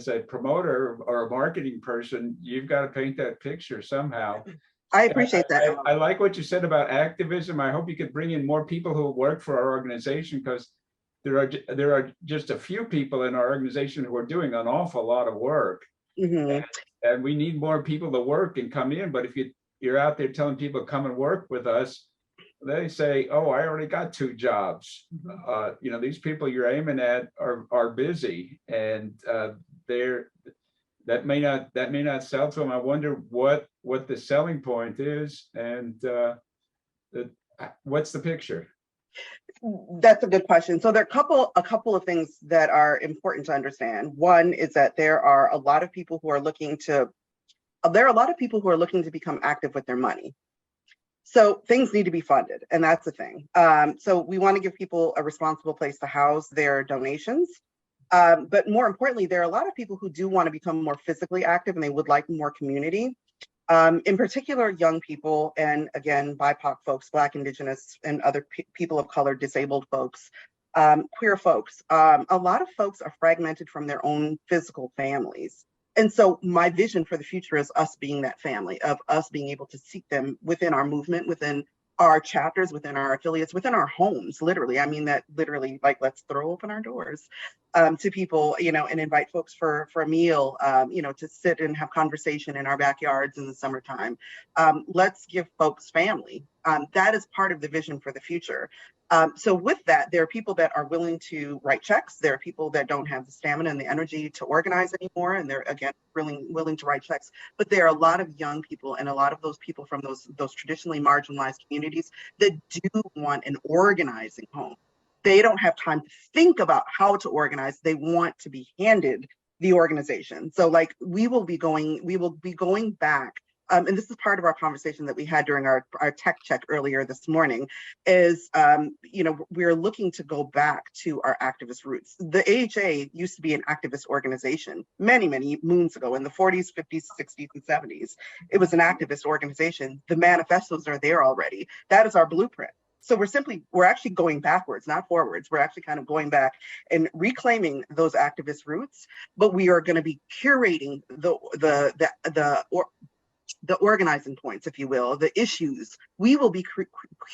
a promoter or a marketing person, you've got to paint that picture somehow. I appreciate that. I like what you said about activism. I hope you could bring in more people who work for our organization, because there are just a few people in our organization who are doing an awful lot of work, and we need more people to work and come in. But if you're out there telling people come and work with us, they say, "Oh, I already got 2 jobs." These people you're aiming at are busy, and that may not sell to them. I wonder what the selling point is, and what's the picture? That's a good question. So there are a couple of things that are important to understand. One is that there are a lot of people who are looking to become active with their money. So things need to be funded, and that's the thing. So we want to give people a responsible place to house their donations. But more importantly, there are a lot of people who do want to become more physically active, and they would like more community. In particular, young people, and again, BIPOC folks, Black, Indigenous, and other people of color, disabled folks, queer folks. A lot of folks are fragmented from their own physical families. And so my vision for the future is us being that family, of us being able to seek them within our movement, within our chapters, within our affiliates, within our homes, literally. I mean that literally, like, let's throw open our doors to people, and invite folks for a meal, to sit and have conversation in our backyards in the summertime. Let's give folks family. That is part of the vision for the future. So with that, there are people that are willing to write checks. There are people that don't have the stamina and the energy to organize anymore, and they're, again, willing to write checks. But there are a lot of young people, and a lot of those people from those traditionally marginalized communities that do want an organizing home. They don't have time to think about how to organize. They want to be handed the organization. So, like, we will be going back. And this is part of our conversation that we had during our tech check earlier this morning, is, we're looking to go back to our activist roots. The AHA used to be an activist organization many, many moons ago, in the 40s, 50s, 60s, and 70s. It was an activist organization. The manifestos are there already. That is our blueprint. So we're actually going backwards, not forwards. We're actually kind of going back and reclaiming those activist roots, but we are going to be curating the organizing points, if you will, the issues. We will be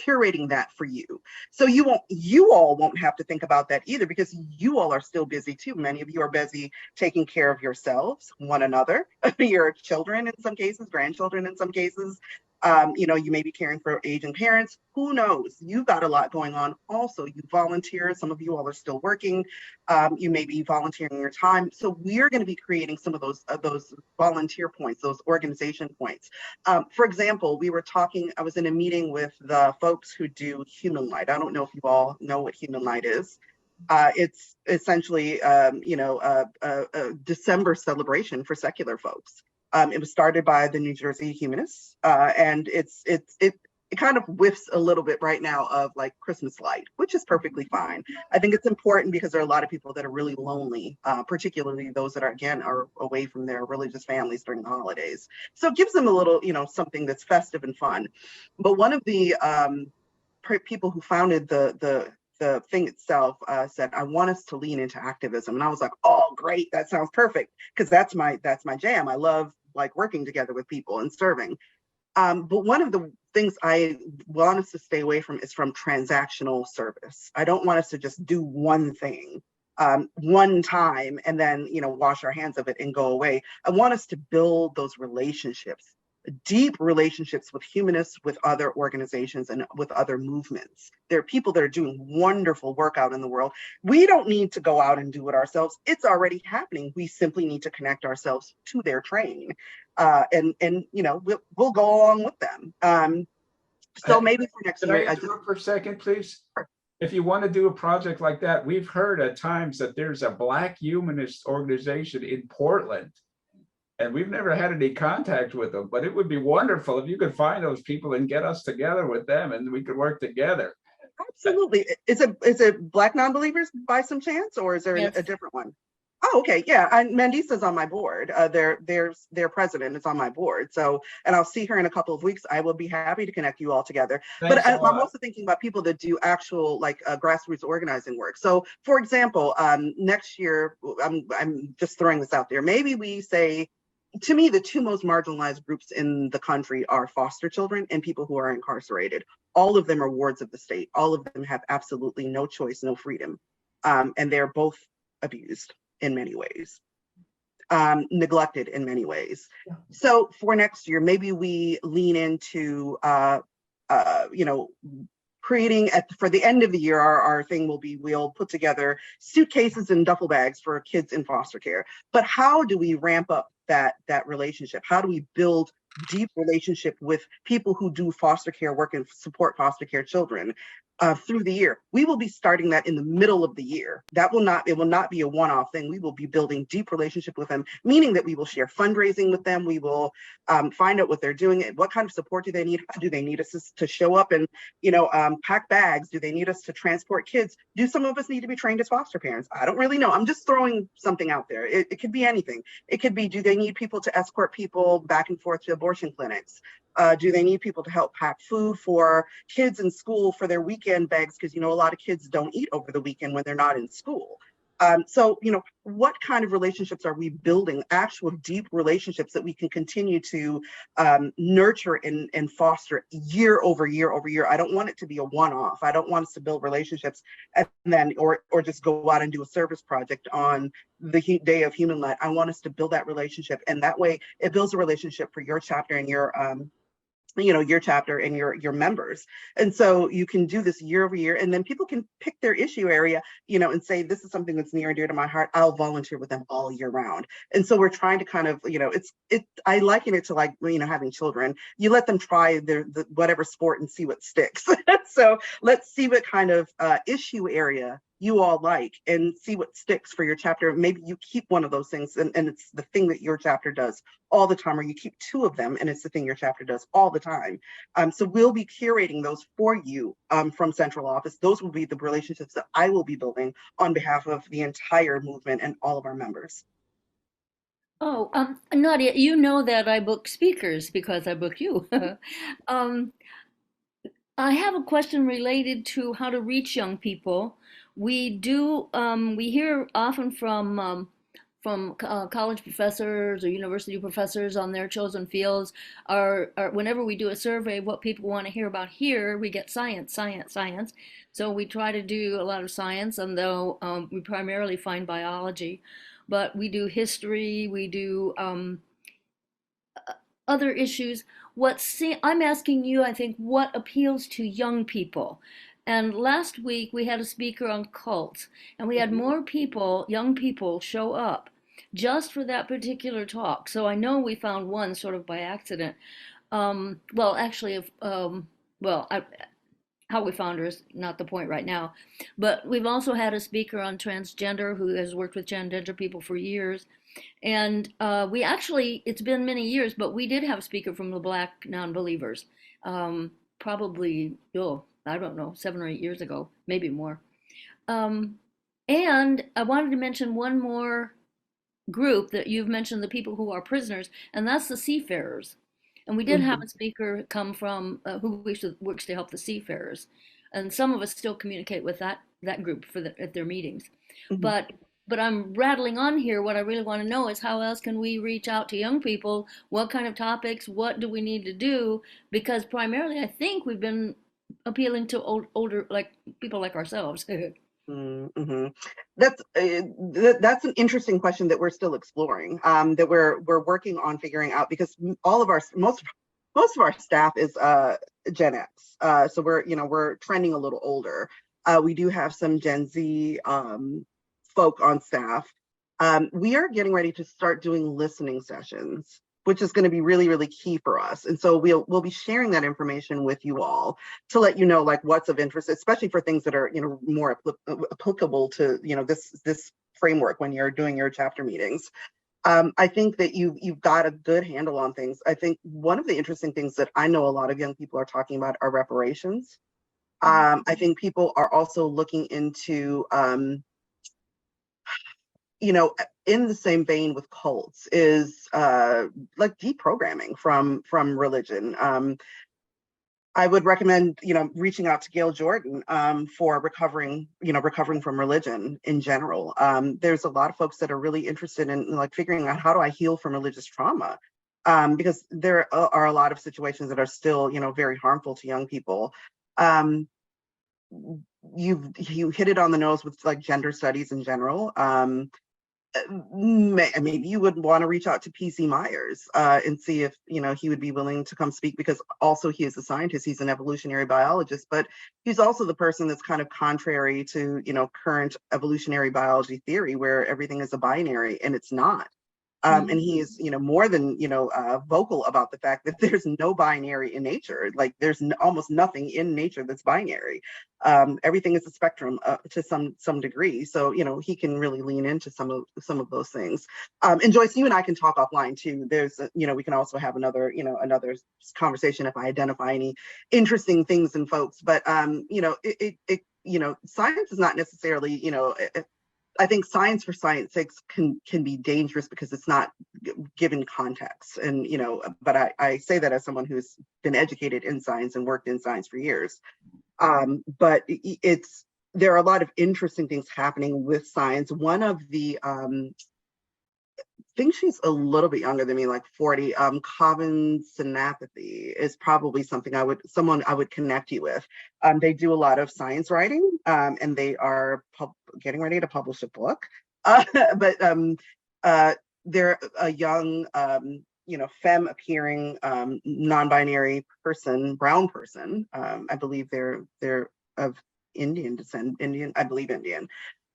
curating that for you. So you all won't have to think about that either, because you all are still busy too. Many of you are busy taking care of yourselves, one another, your children in some cases, grandchildren in some cases. You may be caring for aging parents. Who knows? You've got a lot going on. Also, you volunteer. Some of you all are still working. You may be volunteering your time. So we're going to be creating some of those volunteer points, those organization points. For example, I was in a meeting with the folks who do Human Light. I don't know if you all know what Human Light is. It's essentially, a December celebration for secular folks. It was started by the New Jersey Humanists, and it kind of whiffs a little bit right now of like Christmas light, which is perfectly fine. I think it's important because there are a lot of people that are really lonely, particularly those that are away from their religious families during the holidays. So it gives them a little, something that's festive and fun. But one of the people who founded the thing itself said, I want us to lean into activism. And I was like, oh, great. That sounds perfect. Because that's my jam. I love working together with people and serving. But one of the things I want us to stay away from is from transactional service. I don't want us to just do one thing one time and then, wash our hands of it and go away. I want us to build those relationships, deep relationships with humanists, with other organizations, and with other movements. There are people that are doing wonderful work out in the world. We don't need to go out and do it ourselves. It's already happening. We simply need to connect ourselves to their train, and we'll go along with them. So maybe for next year. Can I interrupt for a second, please? If you want to do a project like that, we've heard at times that there's a Black humanist organization in Portland. And we've never had any contact with them, but it would be wonderful if you could find those people and get us together with them, and we could work together. Absolutely. Is it Black non-believers by some chance, or is there a different one? Oh, okay. Yeah. And Mandisa's on my board. Their president is on my board. So, and I'll see her in a couple of weeks. I will be happy to connect you all together. Thanks, but I'm also thinking about people that do actual grassroots organizing work. So for example, next year, I'm just throwing this out there. Maybe we say, to me, the two most marginalized groups in the country are foster children and people who are incarcerated. All of them are wards of the state. All of them have absolutely no choice, no freedom. And they're both abused in many ways, neglected in many ways. Yeah. So for next year, maybe we lean into, creating for the end of the year, our thing will be, we'll put together suitcases and duffel bags for kids in foster care. But how do we ramp up that relationship? How do we build deep relationship with people who do foster care work and support foster care children through the year? We will be starting that in the middle of the year. It will not be a one-off thing. We will be building deep relationship with them, meaning that we will share fundraising with them. We will find out what they're doing, what kind of support do they need. Do they need us to show up and pack bags? Do they need us to transport kids? Do some of us need to be trained as foster parents? I don't really know. I'm just throwing something out there. It could be anything. It could be, do they need people to escort people back and forth to abortion clinics? Do they need people to help pack food for kids in school for their weekend bags? Because, a lot of kids don't eat over the weekend when they're not in school. So, what kind of relationships are we building, actual deep relationships that we can continue to nurture and foster year over year over year? I don't want it to be a one-off. I don't want us to build relationships and then, or just go out and do a service project on the Day of Human Light. I want us to build that relationship. And that way it builds a relationship for your chapter and your chapter and your members. And so you can do this year over year, and then people can pick their issue area, and say, this is something that's near and dear to my heart. I'll volunteer with them all year round. And so we're trying to kind of, I liken it to like, having children. You let them try the whatever sport and see what sticks. So let's see what kind of issue area you all like and see what sticks for your chapter. Maybe you keep one of those things and it's the thing that your chapter does all the time, or you keep two of them and it's the thing your chapter does all the time. So we'll be curating those for you from central office. Those will be the relationships that I will be building on behalf of the entire movement and all of our members. Oh, Nadia, you know that I book speakers because I book you. I have a question related to how to reach young people. We hear often from college professors or university professors on their chosen fields, whenever we do a survey, what people want to hear about here, we get science, science, science. So we try to do a lot of science, and though we primarily find biology, but we do history, we do other issues. I'm asking you, I think, what appeals to young people? And last week we had a speaker on cults, and we had more people, young people, show up just for that particular talk. So I know we found one sort of by accident. Well, actually, how we found her is not the point right now. But we've also had a speaker on transgender who has worked with transgender people for years. And it's been many years, but we did have a speaker from the Black non-believers, probably, I don't know, 7 or 8 years ago, maybe more. And I wanted to mention one more group that you've mentioned, the people who are prisoners, and that's the seafarers. And we did have a speaker come from who works to help the seafarers, and some of us still communicate with that group at their meetings. But I'm rattling on here. What I really want to know is how else can we reach out to young people? What kind of topics? What do we need to do? Because primarily, I think we've been appealing to older, like people like ourselves. Mm-hmm. That's an interesting question that we're still exploring, that we're working on figuring out, because most of our staff is Gen X, so we're trending a little older. We do have some Gen Z folk on staff. We are getting ready to start doing listening sessions, which is going to be really, really key for us. And so we'll be sharing that information with you all to let you know, like, what's of interest, especially for things that are, more applicable to, this framework when you're doing your chapter meetings. I think that you've got a good handle on things. I think one of the interesting things that I know a lot of young people are talking about are reparations. I think people are also looking into, in the same vein with cults, is like deprogramming from religion. I would recommend, reaching out to Gail Jordan for recovering from religion in general. There's a lot of folks that are really interested in like figuring out, how do I heal from religious trauma? Because there are a lot of situations that are still, very harmful to young people. You hit it on the nose with like gender studies in general. Maybe you would want to reach out to PC Myers and see if he would be willing to come speak, because also he is a scientist, he's an evolutionary biologist, but he's also the person that's kind of contrary to current evolutionary biology theory, where everything is a binary, and it's not. And he is, more than, vocal about the fact that there's no binary in nature. Like there's almost nothing in nature that's binary. Everything is a spectrum to some degree. So, he can really lean into some of those things. And Joyce, you and I can talk offline too. There's, we can also have another conversation if I identify any interesting things in folks. But, science is not necessarily, I think science for science sake can be dangerous because it's not given context. And, but I say that as someone who's been educated in science and worked in science for years. But there are a lot of interesting things happening with science. One of the, I think she's a little bit younger than me, like 40. Common synapathy is probably someone I would connect you with. They do a lot of science writing, and they are getting ready to publish a book. But they're a young, femme appearing, non-binary person, brown person. I believe they're of Indian descent, I believe Indian.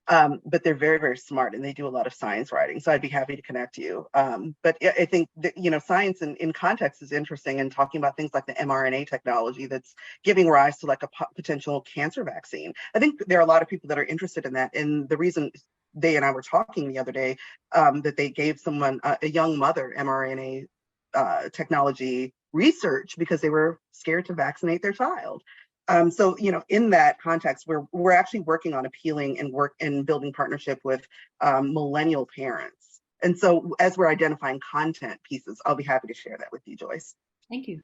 But they're very, very smart, and they do a lot of science writing. So I'd be happy to connect you. But I think that, science in context is interesting, and talking about things like the mRNA technology that's giving rise to like a potential cancer vaccine. I think there are a lot of people that are interested in that. And the reason they and I were talking the other day, that they gave someone, a young mother, mRNA technology research because they were scared to vaccinate their child. So, in that context, we're actually working on appealing and building partnership with millennial parents. And so as we're identifying content pieces, I'll be happy to share that with you, Joyce. Thank you.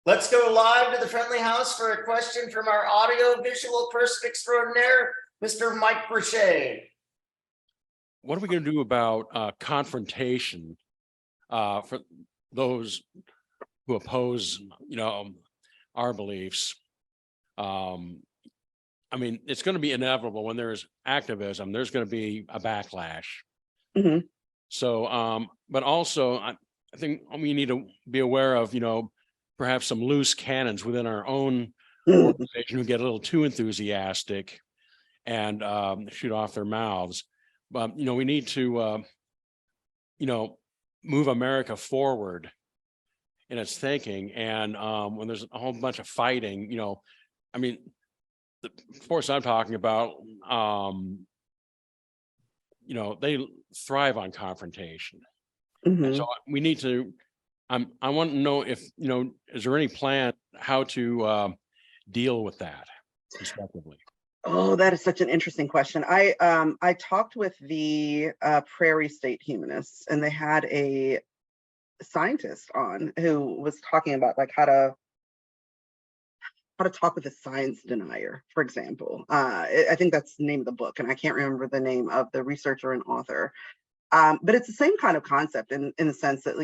Let's go live to the Friendly House for a question from our audio visual person extraordinaire, Mr. Mike Brochet. What are we going to do about confrontation for those who oppose, our beliefs? I mean, it's going to be inevitable when there's activism, there's going to be a backlash. Mm-hmm. So, but also I think we need to be aware of, perhaps some loose cannons within our own organization who get a little too enthusiastic and shoot off their mouths. But, we need to, move America forward in its thinking. And when there's a whole bunch of fighting, I mean, the force I'm talking about, they thrive on confrontation. Mm-hmm. And so we need to, I want to know if, is there any plan how to deal with that respectively? Oh, that is such an interesting question. I talked with the Prairie State Humanists, and they had a scientist on who was talking about like how to talk with a science denier, for example. I think that's the name of the book, and I can't remember the name of the researcher and author. But it's the same kind of concept in the sense that,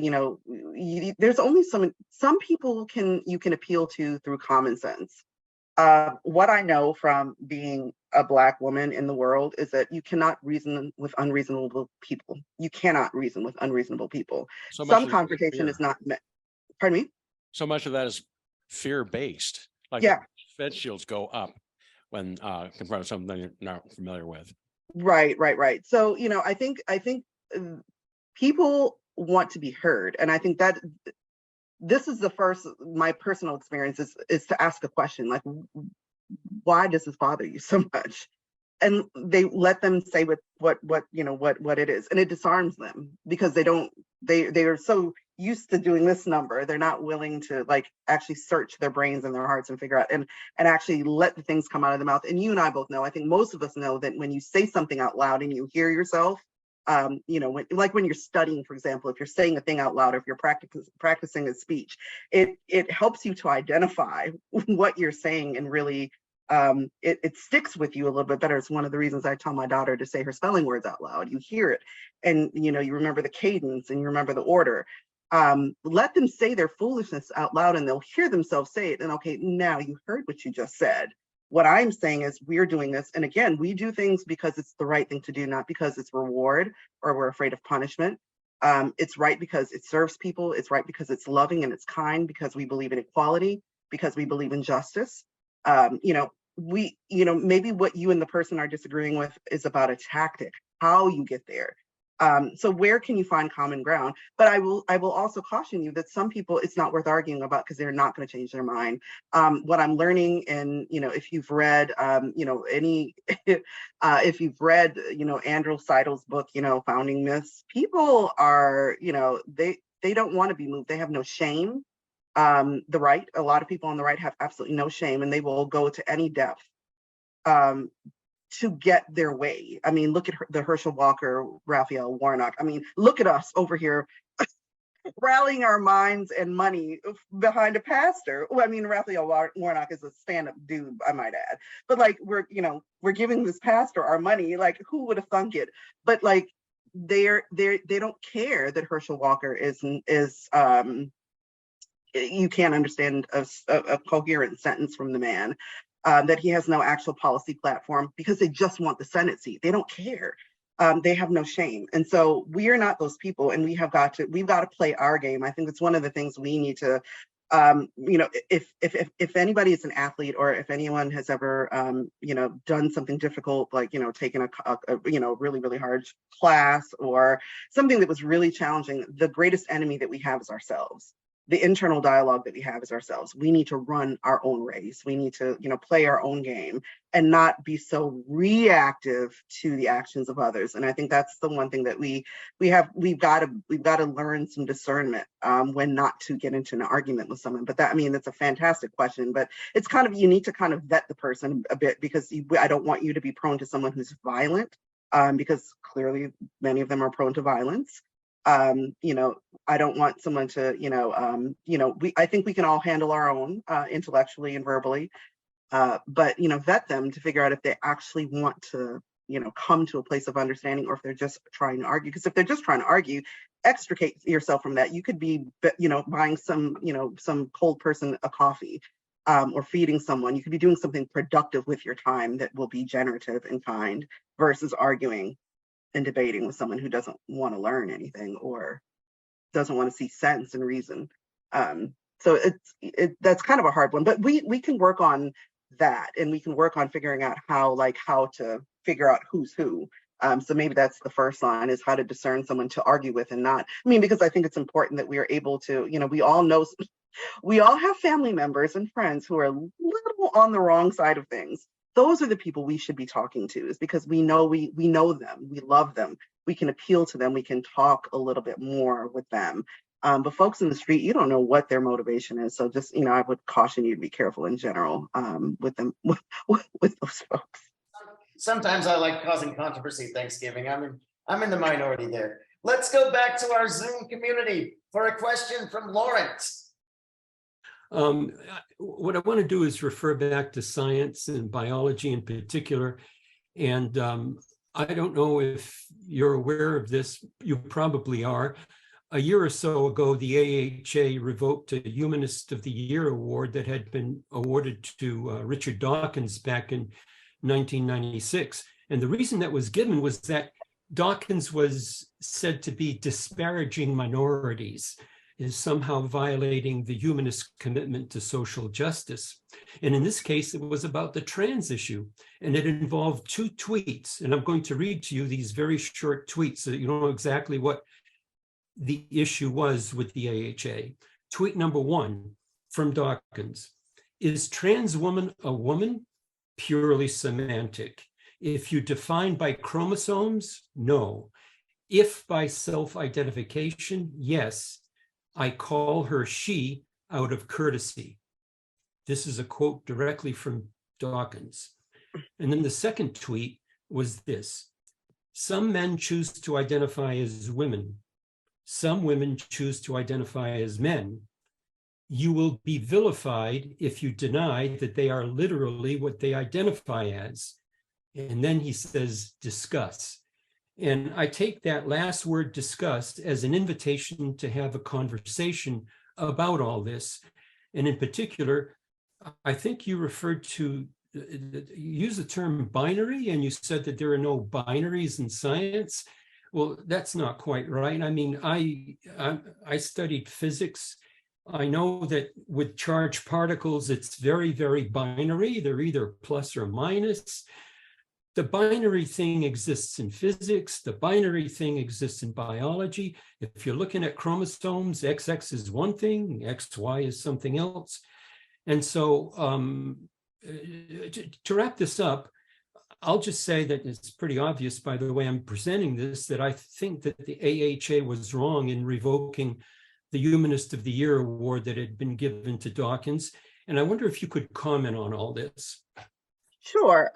there's only some people you can appeal to through common sense. What I know from being a Black woman in the world is that you cannot reason with unreasonable people. You cannot reason with unreasonable people. So Some confrontation is not met. Pardon me? So much of that is fear-based. Like Yeah. Fed shields go up when confronted with something you're not familiar with. Right. So, I think people want to be heard. And I think that this is my personal experience is to ask a question like, why does this bother you so much? And they let them say what it is. And it disarms them because they are so used to doing this number. They're not willing to like actually search their brains and their hearts and figure out and actually let the things come out of the mouth. And you and I both know, I think most of us know that when you say something out loud and you hear yourself, when you're studying, for example, if you're saying a thing out loud, or if you're practicing a speech, it helps you to identify what you're saying and really it sticks with you a little bit better. It's one of the reasons I tell my daughter to say her spelling words out loud. You hear it and you remember the cadence and you remember the order. Let them say their foolishness out loud and they'll hear themselves say it. And okay, now you heard what you just said. What I'm saying is we're doing this. And again, we do things because it's the right thing to do, not because it's reward or we're afraid of punishment. It's right because it serves people. It's right because it's loving and it's kind, because we believe in equality, because we believe in justice. Maybe what you and the person are disagreeing with is about a tactic, how you get there. So where can you find common ground? But I will also caution you that some people it's not worth arguing about because they're not going to change their mind. What I'm learning, and if you've read if you've read Andrew Seidel's book, Founding Myths, people are they don't want to be moved. They have no shame. A lot of people on the right have absolutely no shame, and they will go to any depth to get their way. I mean, look at the Herschel Walker, Raphael Warnock. I mean, look at us over here rallying our minds and money behind a pastor. Well, I mean, Raphael Warnock is a stand-up dude, I might add. But like, we're giving this pastor our money. Like, who would have thunk it? But like, they don't care that Herschel Walker is you can't understand a coherent sentence from the man, that he has no actual policy platform, because they just want the Senate seat. They don't care. They have no shame. And so we are not those people, and we've got to play our game. I think it's one of the things we need to, if anybody is an athlete, or if anyone has ever, done something difficult, like, taken a really, really hard class or something that was really challenging, the greatest enemy that we have is ourselves. The internal dialogue that we have is ourselves. We need to run our own race. We need to, play our own game and not be so reactive to the actions of others. And I think that's the one thing that we've got to learn some discernment when not to get into an argument with someone. But that's a fantastic question. But it's you need to kind of vet the person a bit, because I don't want you to be prone to someone who's violent, because clearly many of them are prone to violence. I don't want someone to, I think we can all handle our own intellectually and verbally, but, vet them to figure out if they actually want to, come to a place of understanding, or if they're just trying to argue. Because if they're just trying to argue, extricate yourself from that. You could be, buying some cold person a coffee, or feeding someone. You could be doing something productive with your time that will be generative and kind, versus arguing and debating with someone who doesn't want to learn anything or doesn't want to see sense and reason. So that's kind of a hard one, but we can work on that, and we can work on figuring out how to figure out who's who. So maybe that's the first line, is how to discern someone to argue with and not. Because I think it's important that we are able to, we all have family members and friends who are a little on the wrong side of things. Those are the people we should be talking to, is because we know them, we love them, we can appeal to them, we can talk a little bit more with them. But folks in the street, you don't know what their motivation is. So just, I would caution you to be careful in general with them, with those folks. Sometimes I like causing controversy. Thanksgiving, I'm in the minority there. Let's go back to our Zoom community for a question from Lawrence. What I want to do is refer back to science and biology in particular. And I don't know if you're aware of this. You probably are. A year or so ago, the AHA revoked a Humanist of the Year award that had been awarded to Richard Dawkins back in 1996. And the reason that was given was that Dawkins was said to be disparaging minorities, is somehow violating the humanist commitment to social justice. And in this case, it was about the trans issue, and it involved 2 tweets. And I'm going to read to you these very short tweets so that you know exactly what the issue was with the AHA. Tweet number 1 from Dawkins: is trans woman a woman? Purely semantic. If you define by chromosomes, no. If by self-identification, yes. I call her she out of courtesy. This is a quote directly from Dawkins. And then the second tweet was this: some men choose to identify as women. Some women choose to identify as men. You will be vilified if you deny that they are literally what they identify as. And then he says, discuss. And I take that last word, discuss, as an invitation to have a conversation about all this. And in particular, I think you referred to, you used the term binary, and you said that there are no binaries in science. Well, that's not quite right. I studied physics. I know that with charged particles, it's very, very binary. They're either plus or minus. The binary thing exists in physics. The binary thing exists in biology. If you're looking at chromosomes, XX is one thing, XY is something else. And so to wrap this up, I'll just say that it's pretty obvious by the way I'm presenting this, that I think that the AHA was wrong in revoking the Humanist of the Year award that had been given to Dawkins. And I wonder if you could comment on all this. Sure.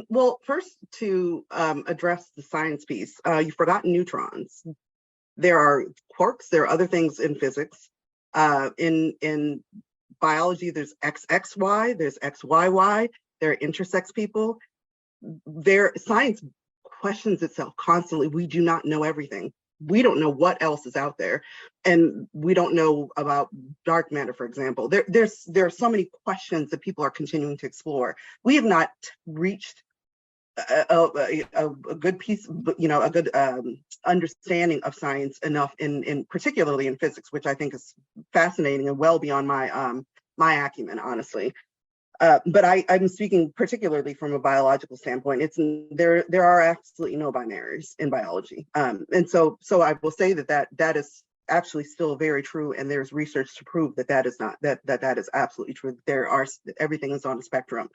Well, first to address the science piece, you've forgotten neutrons. There are quarks, there are other things in physics. In biology, there's XXY, there's XYY, there are intersex people. Science questions itself constantly. We do not know everything. We don't know what else is out there, and we don't know about dark matter, for example. There are so many questions that people are continuing to explore. We have not reached a good piece, a good understanding of science enough in particularly in physics, which I think is fascinating and well beyond my acumen, honestly. But I'm speaking particularly from a biological standpoint. There are absolutely no binaries in biology, and so I will say that is actually still very true, and there's research to prove that is not that is absolutely true. Everything is on a spectrum.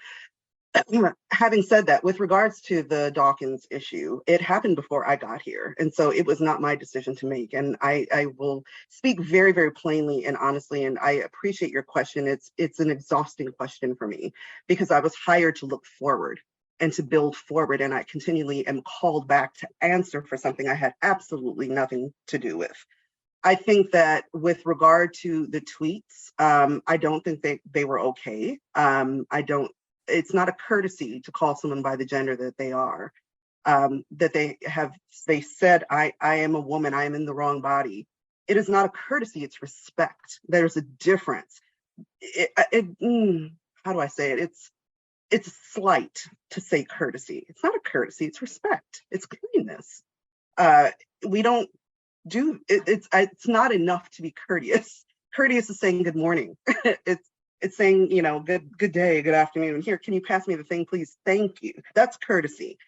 Having said that, with regards to the Dawkins issue, it happened before I got here. And so it was not my decision to make. And I will speak very, very plainly and honestly, and I appreciate your question. It's an exhausting question for me because I was hired to look forward and to build forward. And I continually am called back to answer for something I had absolutely nothing to do with. I think that with regard to the tweets, I don't think they were okay. It's not a courtesy to call someone by the gender that they are, that they said, I am a woman, I am in the wrong body. It is not a courtesy, it's respect. There's a difference. How do I say it? It's slight to say courtesy. It's not a courtesy, it's respect. It's kindness. We don't do, it's not enough to be courteous. Courteous is saying good morning. It's saying, good day, good afternoon. Here, can you pass me the thing, please? Thank you. That's courtesy.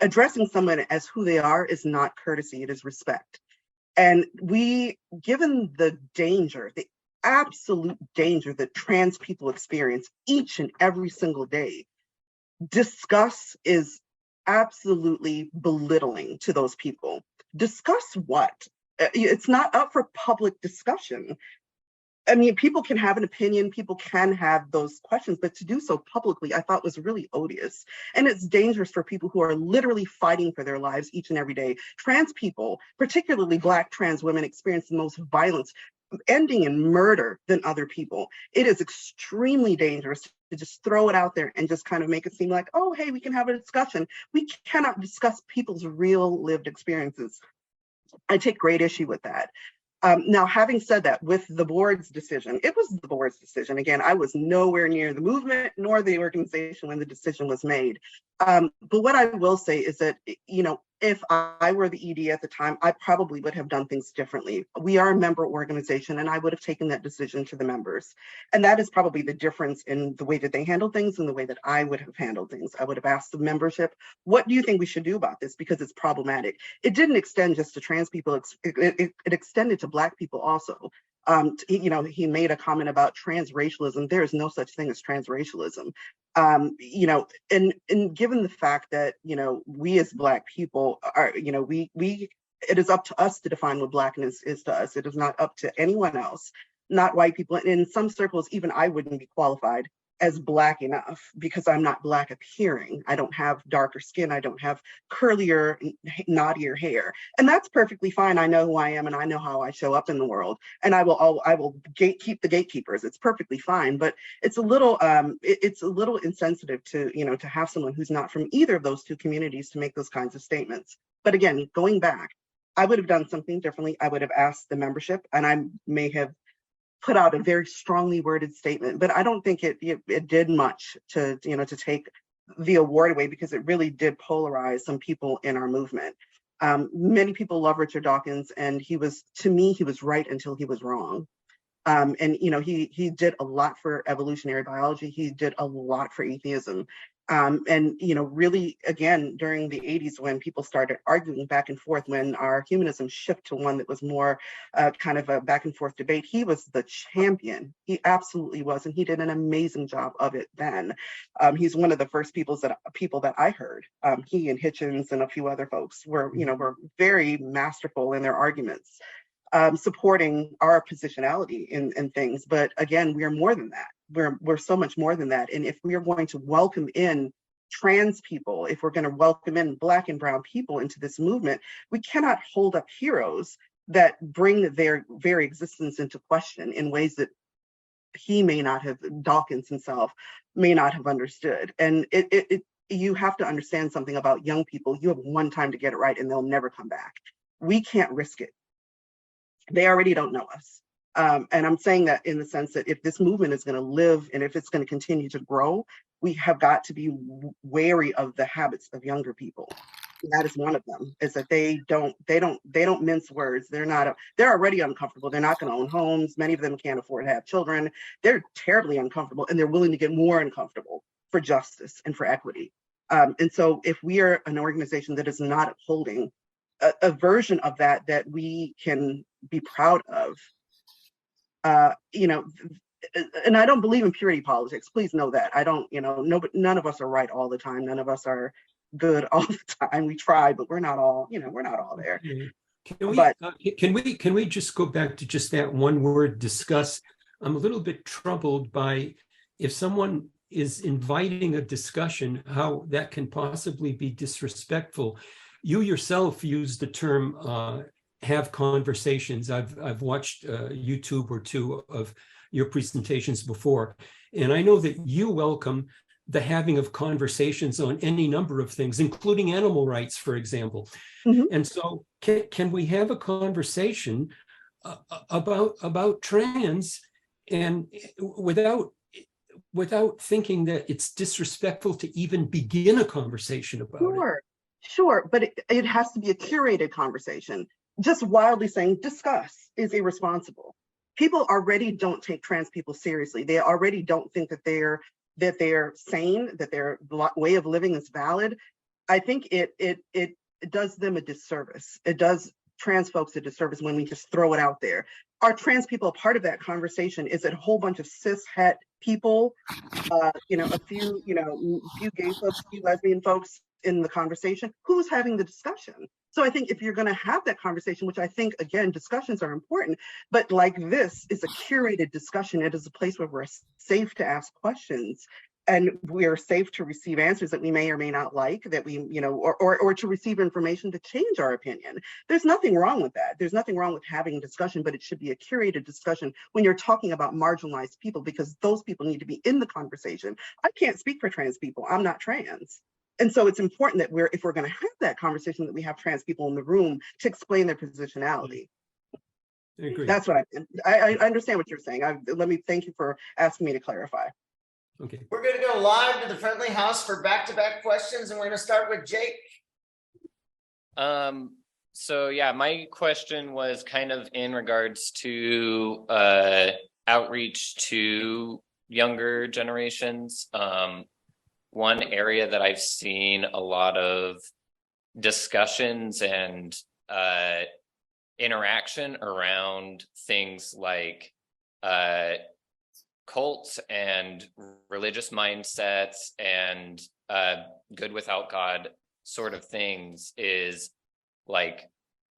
Addressing someone as who they are is not courtesy, it is respect. And given the danger, the absolute danger that trans people experience each and every single day, discuss is absolutely belittling to those people. Discuss what? It's not up for public discussion. I mean, people can have an opinion, people can have those questions, but to do so publicly, I thought was really odious. And it's dangerous for people who are literally fighting for their lives each and every day. Trans people, particularly Black trans women, experience the most violence, ending in murder than other people. It is extremely dangerous to just throw it out there and just kind of make it seem like, oh, hey, we can have a discussion. We cannot discuss people's real lived experiences. I take great issue with that. Now, having said that, with the board's decision, it was the board's decision. Again, I was nowhere near the movement nor the organization when the decision was made. But what I will say is that, if I were the ED at the time, I probably would have done things differently. We are a member organization, and I would have taken that decision to the members. And that is probably the difference in the way that they handle things and the way that I would have handled things. I would have asked the membership, what do you think we should do about this? Because it's problematic. It didn't extend just to trans people, it extended to Black people also. He made a comment about transracialism. There is no such thing as transracialism. And given the fact that, we as Black people are, it is up to us to define what Blackness is to us. It is not up to anyone else, not white people. And in some circles, even I wouldn't be qualified as Black enough because I'm not Black appearing. I don't have darker skin. I don't have curlier, knottier hair. And that's perfectly fine. I know who I am and I know how I show up in the world. And I will gatekeep the gatekeepers. It's perfectly fine. But it's a little insensitive to, to have someone who's not from either of those two communities to make those kinds of statements. But again, going back, I would have done something differently. I would have asked the membership, and I may have put out a very strongly worded statement, but I don't think it did much to take the award away, because it really did polarize some people in our movement. Many people love Richard Dawkins, and to me, he was right until he was wrong. And he did a lot for evolutionary biology. He did a lot for atheism. And really, again, during the 80s, when people started arguing back and forth, when our humanism shifted to one that was more kind of a back and forth debate, he was the champion. He absolutely was, and he did an amazing job of it then. He's one of the first people that I heard. He and Hitchens and a few other folks were very masterful in their arguments, supporting our positionality in things. But again, we are more than that. we're so much more than that. And if we are going to welcome in trans people, if we're going to welcome in Black and brown people into this movement, we cannot hold up heroes that bring their very existence into question in ways that he may not have, Dawkins himself may not have understood. And you have to understand something about young people. You have one time to get it right and they'll never come back. We can't risk it. They already don't know us. And I'm saying that in the sense that if this movement is going to live and if it's going to continue to grow, we have got to be wary of the habits of younger people. That is one of them, is that they don't mince words. They're already uncomfortable. They're not going to own homes. Many of them can't afford to have children. They're terribly uncomfortable, and they're willing to get more uncomfortable for justice and for equity. And so if we are an organization that is not upholding a version of that we can be proud of, and I don't believe in purity politics. Please know that. I don't, none of us are right all the time. None of us are good all the time. We try, but we're not all there. Can we just go back to just that one word, discuss? I'm a little bit troubled by if someone is inviting a discussion, how that can possibly be disrespectful. You yourself used the term have conversations. I've watched YouTube or two of your presentations before, and I know that you welcome the having of conversations on any number of things, including animal rights, for example. Mm-hmm. And so can we have a conversation about trans and without thinking that it's disrespectful to even begin a conversation about it? Sure, but it has to be a curated conversation. Just wildly saying discuss is irresponsible. People already don't take trans people seriously. They already don't think that they're sane, that their way of living is valid. I think it does them a disservice. It does trans folks a disservice when we just throw it out there. Are trans people a part of that conversation? Is it a whole bunch of cis het people? A few gay folks, a few lesbian folks in the conversation? Who's having the discussion? So I think if you're going to have that conversation, which I think, again, discussions are important, but like this is a curated discussion. It is a place where we're safe to ask questions and we're safe to receive answers that we may or may not like, that we, or to receive information to change our opinion. There's nothing wrong with that. There's nothing wrong with having a discussion, but it should be a curated discussion when you're talking about marginalized people, because those people need to be in the conversation. I can't speak for trans people. I'm not trans. And so it's important that if we're going to have that conversation, that we have trans people in the room to explain their positionality. I agree. That's what I understand what you're saying. Let me thank you for asking me to clarify. Okay. We're going to go live to the friendly house for back-to-back questions, and we're going to start with Jake. So yeah, my question was kind of in regards to outreach to younger generations. One area that I've seen a lot of discussions and interaction around things like cults and religious mindsets and good without God sort of things is like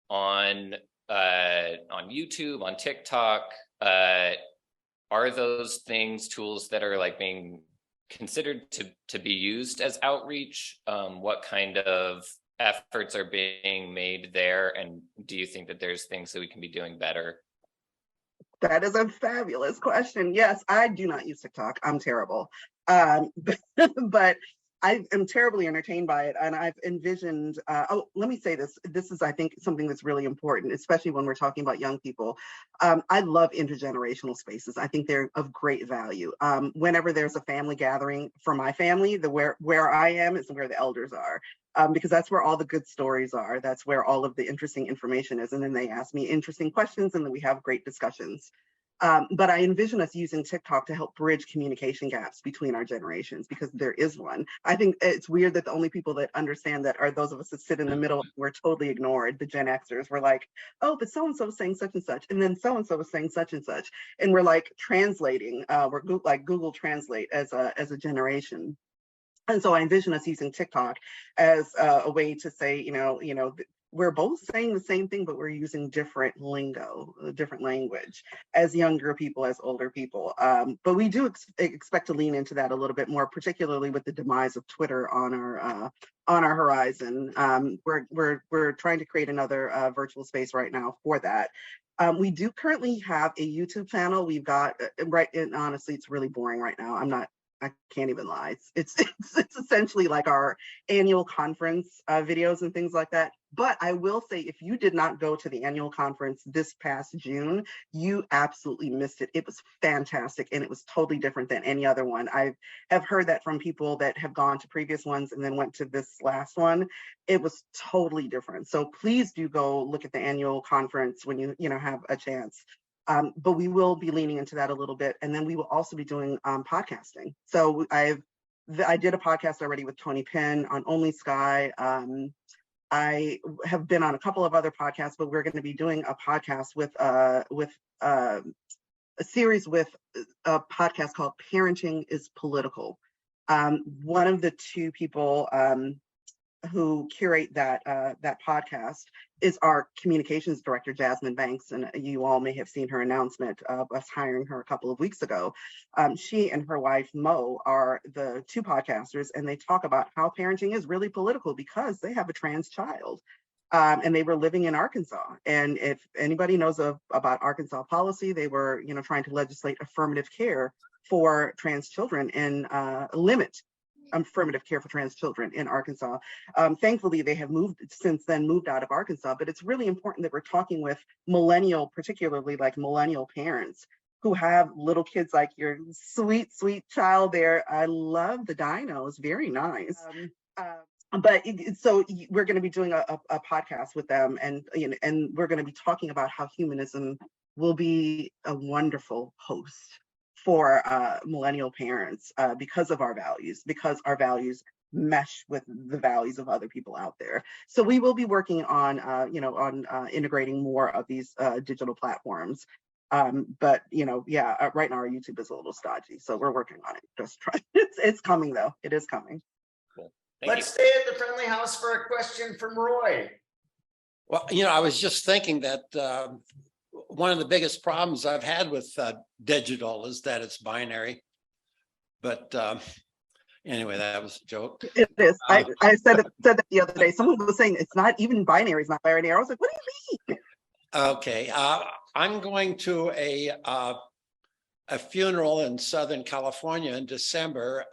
on YouTube, on TikTok. Are those things tools that are like being considered to be used as outreach? What kind of efforts are being made there? And do you think that there's things that we can be doing better? That is a fabulous question. Yes, I do not use TikTok. I'm terrible. But I am terribly entertained by it. And I've envisioned, let me say this. This is, I think, something that's really important, especially when we're talking about young people. I love intergenerational spaces. I think they're of great value. Whenever there's a family gathering for my family, where I am is where the elders are. Because that's where all the good stories are. That's where all of the interesting information is. And then they ask me interesting questions and then we have great discussions. But I envision us using TikTok to help bridge communication gaps between our generations, because there is one. I think it's weird that the only people that understand that are those of us that sit in the middle. We're totally ignored. The Gen Xers were like, oh, but so-and-so was saying such and such. And then so-and-so was saying such and such. And we're like translating, we're like Google Translate as a generation. And so I envision us using TikTok as a way to say, we're both saying the same thing, but we're using different lingo, different language as younger people, as older people. But we do expect to lean into that a little bit more, particularly with the demise of Twitter on our horizon. We're trying to create another virtual space right now for that. We do currently have a YouTube channel. We've got and honestly, it's really boring right now. I can't even lie. It's essentially like our annual conference videos and things like that. But I will say, if you did not go to the annual conference this past June, you absolutely missed it. It was fantastic, and it was totally different than any other one. I have heard that from people that have gone to previous ones and then went to this last one. It was totally different. So please do go look at the annual conference when you have a chance. But we will be leaning into that a little bit. And then we will also be doing podcasting. So I did a podcast already with Tony Penn on Only Sky. I have been on a couple of other podcasts, but we're going to be doing a podcast with a series with a podcast called Parenting is Political. One of the two people who curate that podcast is our communications director, Jasmine Banks, and you all may have seen her announcement of us hiring her a couple of weeks ago. She and her wife, Mo, are the two podcasters, and they talk about how parenting is really political because they have a trans child. And they were living in Arkansas. And if anybody knows about Arkansas policy, they were trying to legislate affirmative care for trans children and limit affirmative care for trans children in Arkansas. Thankfully, they have since then moved out of Arkansas, but it's really important that we're talking with particularly like millennial parents who have little kids like your sweet, sweet child there. I love the dinos, very nice. So we're going to be doing a podcast with them, and we're going to be talking about how humanism will be a wonderful host for millennial parents because of our values, because our values mesh with the values of other people out there. So we will be working on, integrating more of these digital platforms. But right now our YouTube is a little stodgy, so we're working on it. Just try. It's coming though. It is coming. Cool. Let's stay at the friendly house for a question from Roy. Well, I was just thinking that one of the biggest problems I've had with digital is that it's binary. But anyway, that was a joke. It is. I said that the other day. Someone was saying it's not even binary. It's not binary. I was like, what do you mean? Okay, I'm going to a funeral in Southern California in December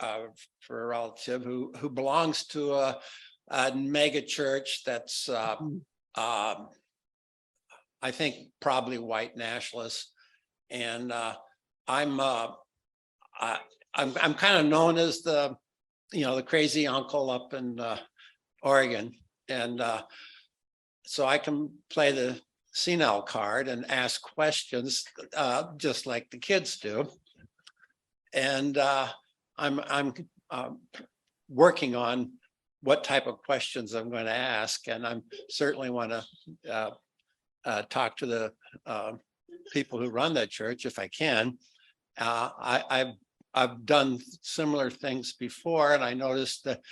for a relative who belongs to a mega church that's I think probably white nationalists, and I'm kind of known as the crazy uncle up in Oregon, and so I can play the senile card and ask questions just like the kids do, and I'm working on what type of questions I'm going to ask, and I'm certainly want to talk to the people who run that church if I can. I've done similar things before, and I noticed that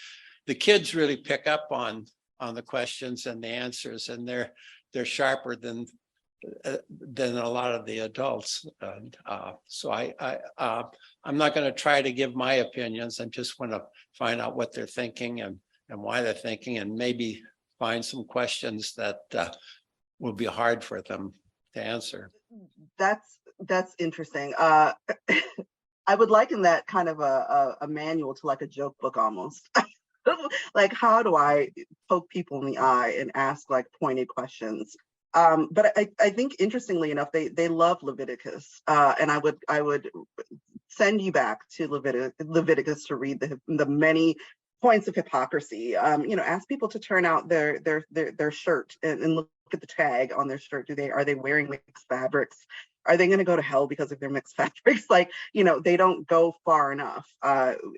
the kids really pick up on the questions and the answers, and they're sharper than a lot of the adults. And so I'm not going to try to give my opinions. I just want to find out what they're thinking and why they're thinking, and maybe find some questions that will be hard for them to answer. That's interesting. I would liken that kind of a manual to like a joke book almost. Like, how do I poke people in the eye and ask like pointed questions? But I think interestingly enough, they love Leviticus, and I would send you back to Leviticus to read the many points of hypocrisy. Ask people to turn out their shirt and look at the tag on their shirt. Are they wearing mixed fabrics? Are they going to go to hell because of their mixed fabrics? Like, they don't go far enough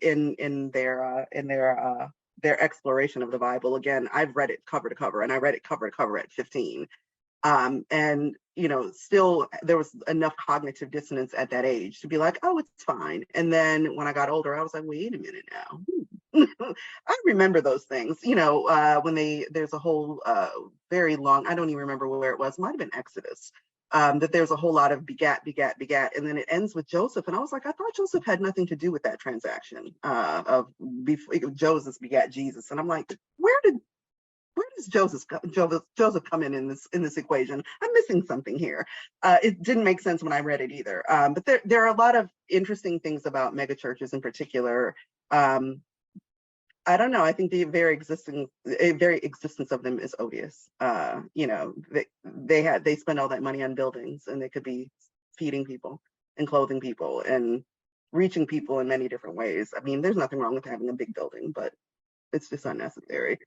in their exploration of the Bible. Again, I've read it cover to cover, and I read it cover to cover at 15. And still there was enough cognitive dissonance at that age to be like, oh, it's fine. And then when I got older, I was like, wait a minute now. I remember those things, when there's a whole very long, I don't even remember where it was, might have been Exodus, that there's a whole lot of begat, and then it ends with Joseph. And I was like, I thought Joseph had nothing to do with that transaction of before Joseph begat Jesus. And I'm like, where does Joseph come in this equation? I'm missing something here. It didn't make sense when I read it either. But there are a lot of interesting things about megachurches in particular. I don't know. I think the very existence of them is odious. They spend all that money on buildings, and they could be feeding people and clothing people and reaching people in many different ways. I mean, there's nothing wrong with having a big building, but it's just unnecessary.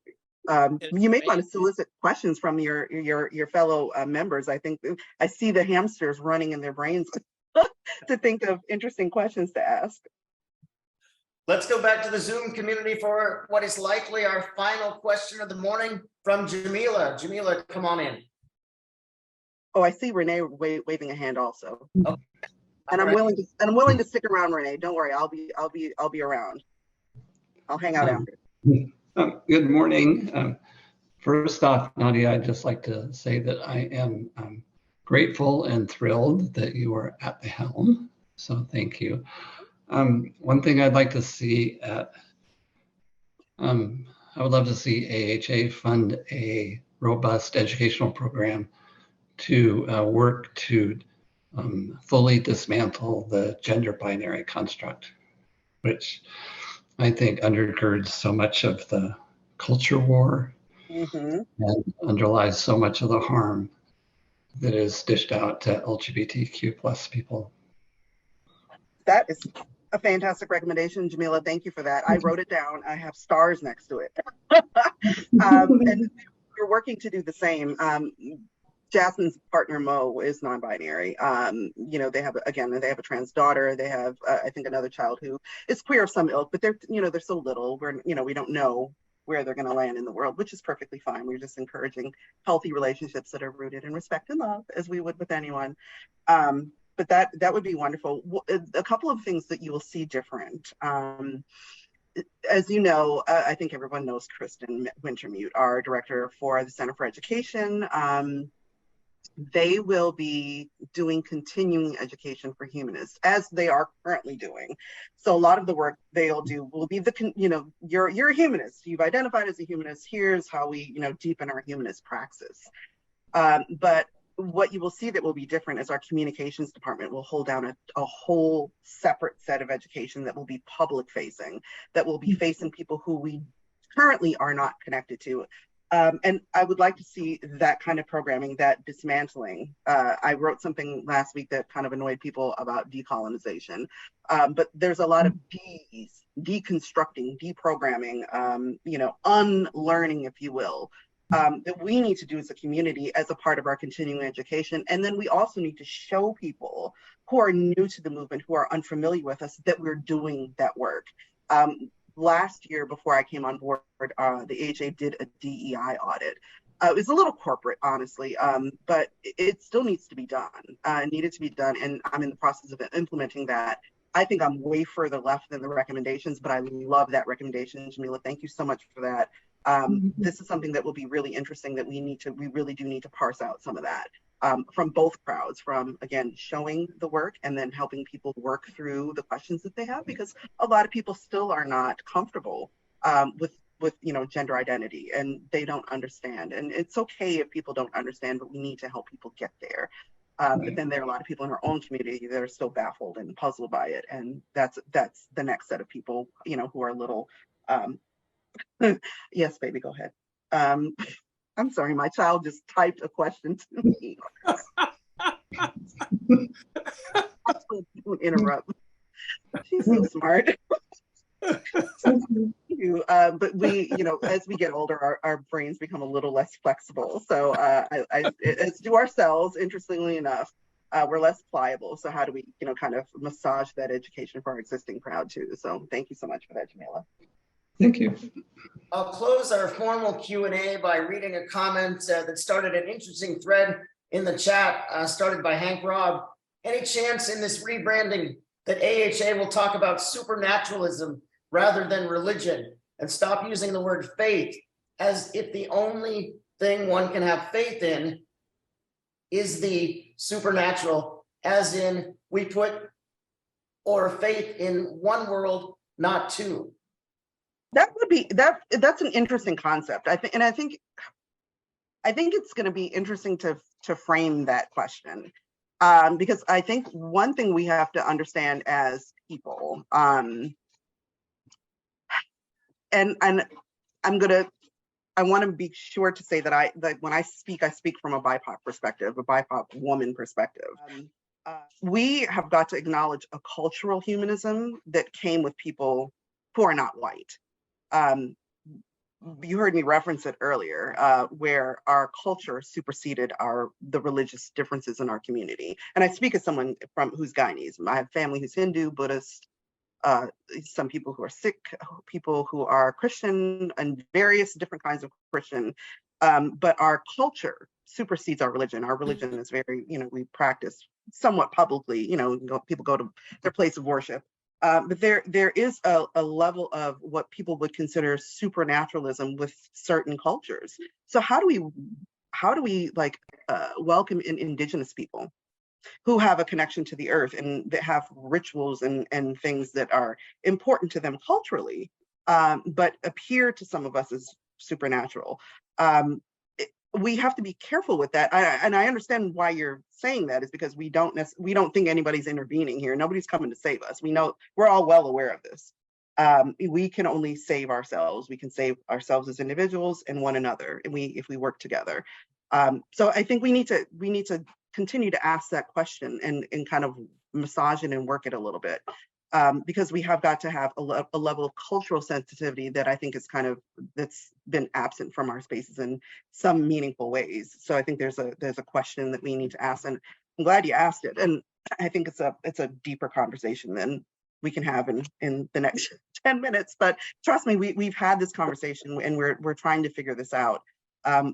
You may want to solicit questions from your fellow members. I think I see the hamsters running in their brains to think of interesting questions to ask. Let's go back to the Zoom community for what is likely our final question of the morning from Jamila. Jamila, come on in. Oh, I see Renee waving a hand also. Okay. And I'm willing to stick around, Renee. Don't worry, I'll be around. I'll hang out after. Good morning. First off, Nadia, I'd just like to say that I am grateful and thrilled that you are at the helm. So thank you. One thing I'd like to see I would love to see AHA fund a robust educational program to work to fully dismantle the gender binary construct, which I think undergirds so much of the culture war and underlies so much of the harm that is dished out to LGBTQ plus people. That is a fantastic recommendation, Jamila. Thank you for that. I wrote it down. I have stars next to it. And we're working to do the same. Jasmine's partner Mo is non-binary. They have a trans daughter. They have I think another child who is queer of some ilk, but they're so little. We don't know where they're going to land in the world, which is perfectly fine. We're just encouraging healthy relationships that are rooted in respect and love, as we would with anyone. But that would be wonderful. A couple of things that you will see different. As you know, I think everyone knows Kristen Wintermute, our director for the Center for Education. They will be doing continuing education for humanists, as they are currently doing. So a lot of the work they'll do will be you're a humanist. You've identified as a humanist. Here's how we, deepen our humanist praxis. But what you will see that will be different is our communications department will hold down a whole separate set of education that will be public facing, that will be facing people who we currently are not connected to. And I would like to see that kind of programming, that dismantling. I wrote something last week that kind of annoyed people about decolonization, but there's a lot of Ds, deconstructing, deprogramming, unlearning, if you will, that we need to do as a community as a part of our continuing education. And then we also need to show people who are new to the movement, who are unfamiliar with us, that we're doing that work. Last year, before I came on board, the AHA did a DEI audit. It was a little corporate, honestly, but it still needs to be done. It needed to be done, and I'm in the process of implementing that. I think I'm way further left than the recommendations, but I love that recommendation, Jamila. Thank you so much for that. This is something that will be really interesting, that we really do need to parse out some of that. From both crowds, from, again, showing the work and then helping people work through the questions that they have, because a lot of people still are not comfortable with gender identity, and they don't understand. And it's okay if people don't understand, but we need to help people get there. But then there are a lot of people in our own community that are still baffled and puzzled by it. And that's the next set of people, who are a little, yes, baby, go ahead. I'm sorry, my child just typed a question to me. Don't interrupt. She's so smart. But we, as we get older, our brains become a little less flexible. So as do ourselves, interestingly enough, we're less pliable. So how do we, kind of massage that education for our existing crowd too? So thank you so much for that, Jamila. Thank you. I'll close our formal Q&A by reading a comment that started an interesting thread in the chat, started by Hank Robb. Any chance in this rebranding that AHA will talk about supernaturalism rather than religion? and stop using the word faith as if the only thing one can have faith in is the supernatural, as in we put or faith in one world, not two. That would be that's an interesting concept. I think it's going to be interesting to frame that question, because I think one thing we have to understand as people, and I want to be sure to say that when I speak from a BIPOC perspective, a BIPOC woman perspective. We have got to acknowledge a cultural humanism that came with people who are not white. You heard me reference it earlier, where our culture superseded the religious differences in our community. And I speak as someone who's Guyanese. I have family who's Hindu, Buddhist, some people who are Sikh, people who are Christian, and various different kinds of Christian. But our culture supersedes our religion. Our religion is very, we practice somewhat publicly, people go to their place of worship. But there is a level of what people would consider supernaturalism with certain cultures. So how do we welcome in indigenous people who have a connection to the earth and that have rituals and things that are important to them culturally, but appear to some of us as supernatural? We have to be careful with that. And I understand why you're saying that is because we don't think anybody's intervening here. Nobody's coming to save us. We know, we're all well aware of this. We can only save ourselves. We can save ourselves as individuals and one another, and if we work together. So I think we need to continue to ask that question and kind of massage it and work it a little bit. Because we have got to have a level of cultural sensitivity that I think is that's been absent from our spaces in some meaningful ways. So I think there's a question that we need to ask, and I'm glad you asked it. And I think it's a deeper conversation than we can have in the next 10 minutes. But trust me, we've had this conversation and we're trying to figure this out.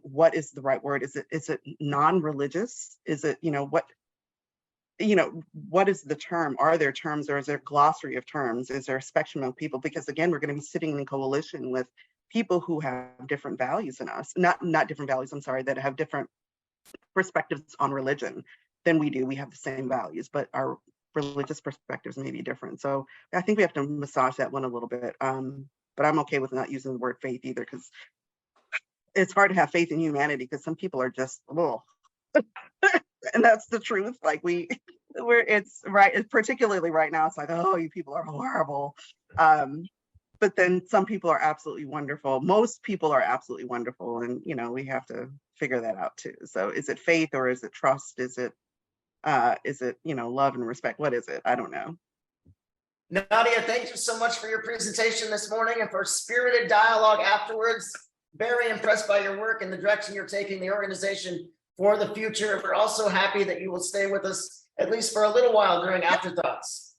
What is the right word? Is it non-religious? Is it, what is the term? Are there terms, or is there a glossary of terms? Is there a spectrum of people? Because again, we're going to be sitting in coalition with people who have different values than us, not different values, I'm sorry, that have different perspectives on religion than we do. We have the same values, but our religious perspectives may be different. So I think we have to massage that one a little bit. But I'm okay with not using the word faith either, because it's hard to have faith in humanity because some people are just, and that's the truth. Like it's right. It's particularly right now. It's like, oh, you people are horrible. But then some people are absolutely wonderful. Most people are absolutely wonderful. And, we have to figure that out too. So is it faith or is it trust? Is it, love and respect? What is it? I don't know. Nadya, thank you so much for your presentation this morning and for spirited dialogue afterwards. Very impressed by your work and the direction you're taking the organization for the future. We're also happy that you will stay with us at least for a little while during Afterthoughts.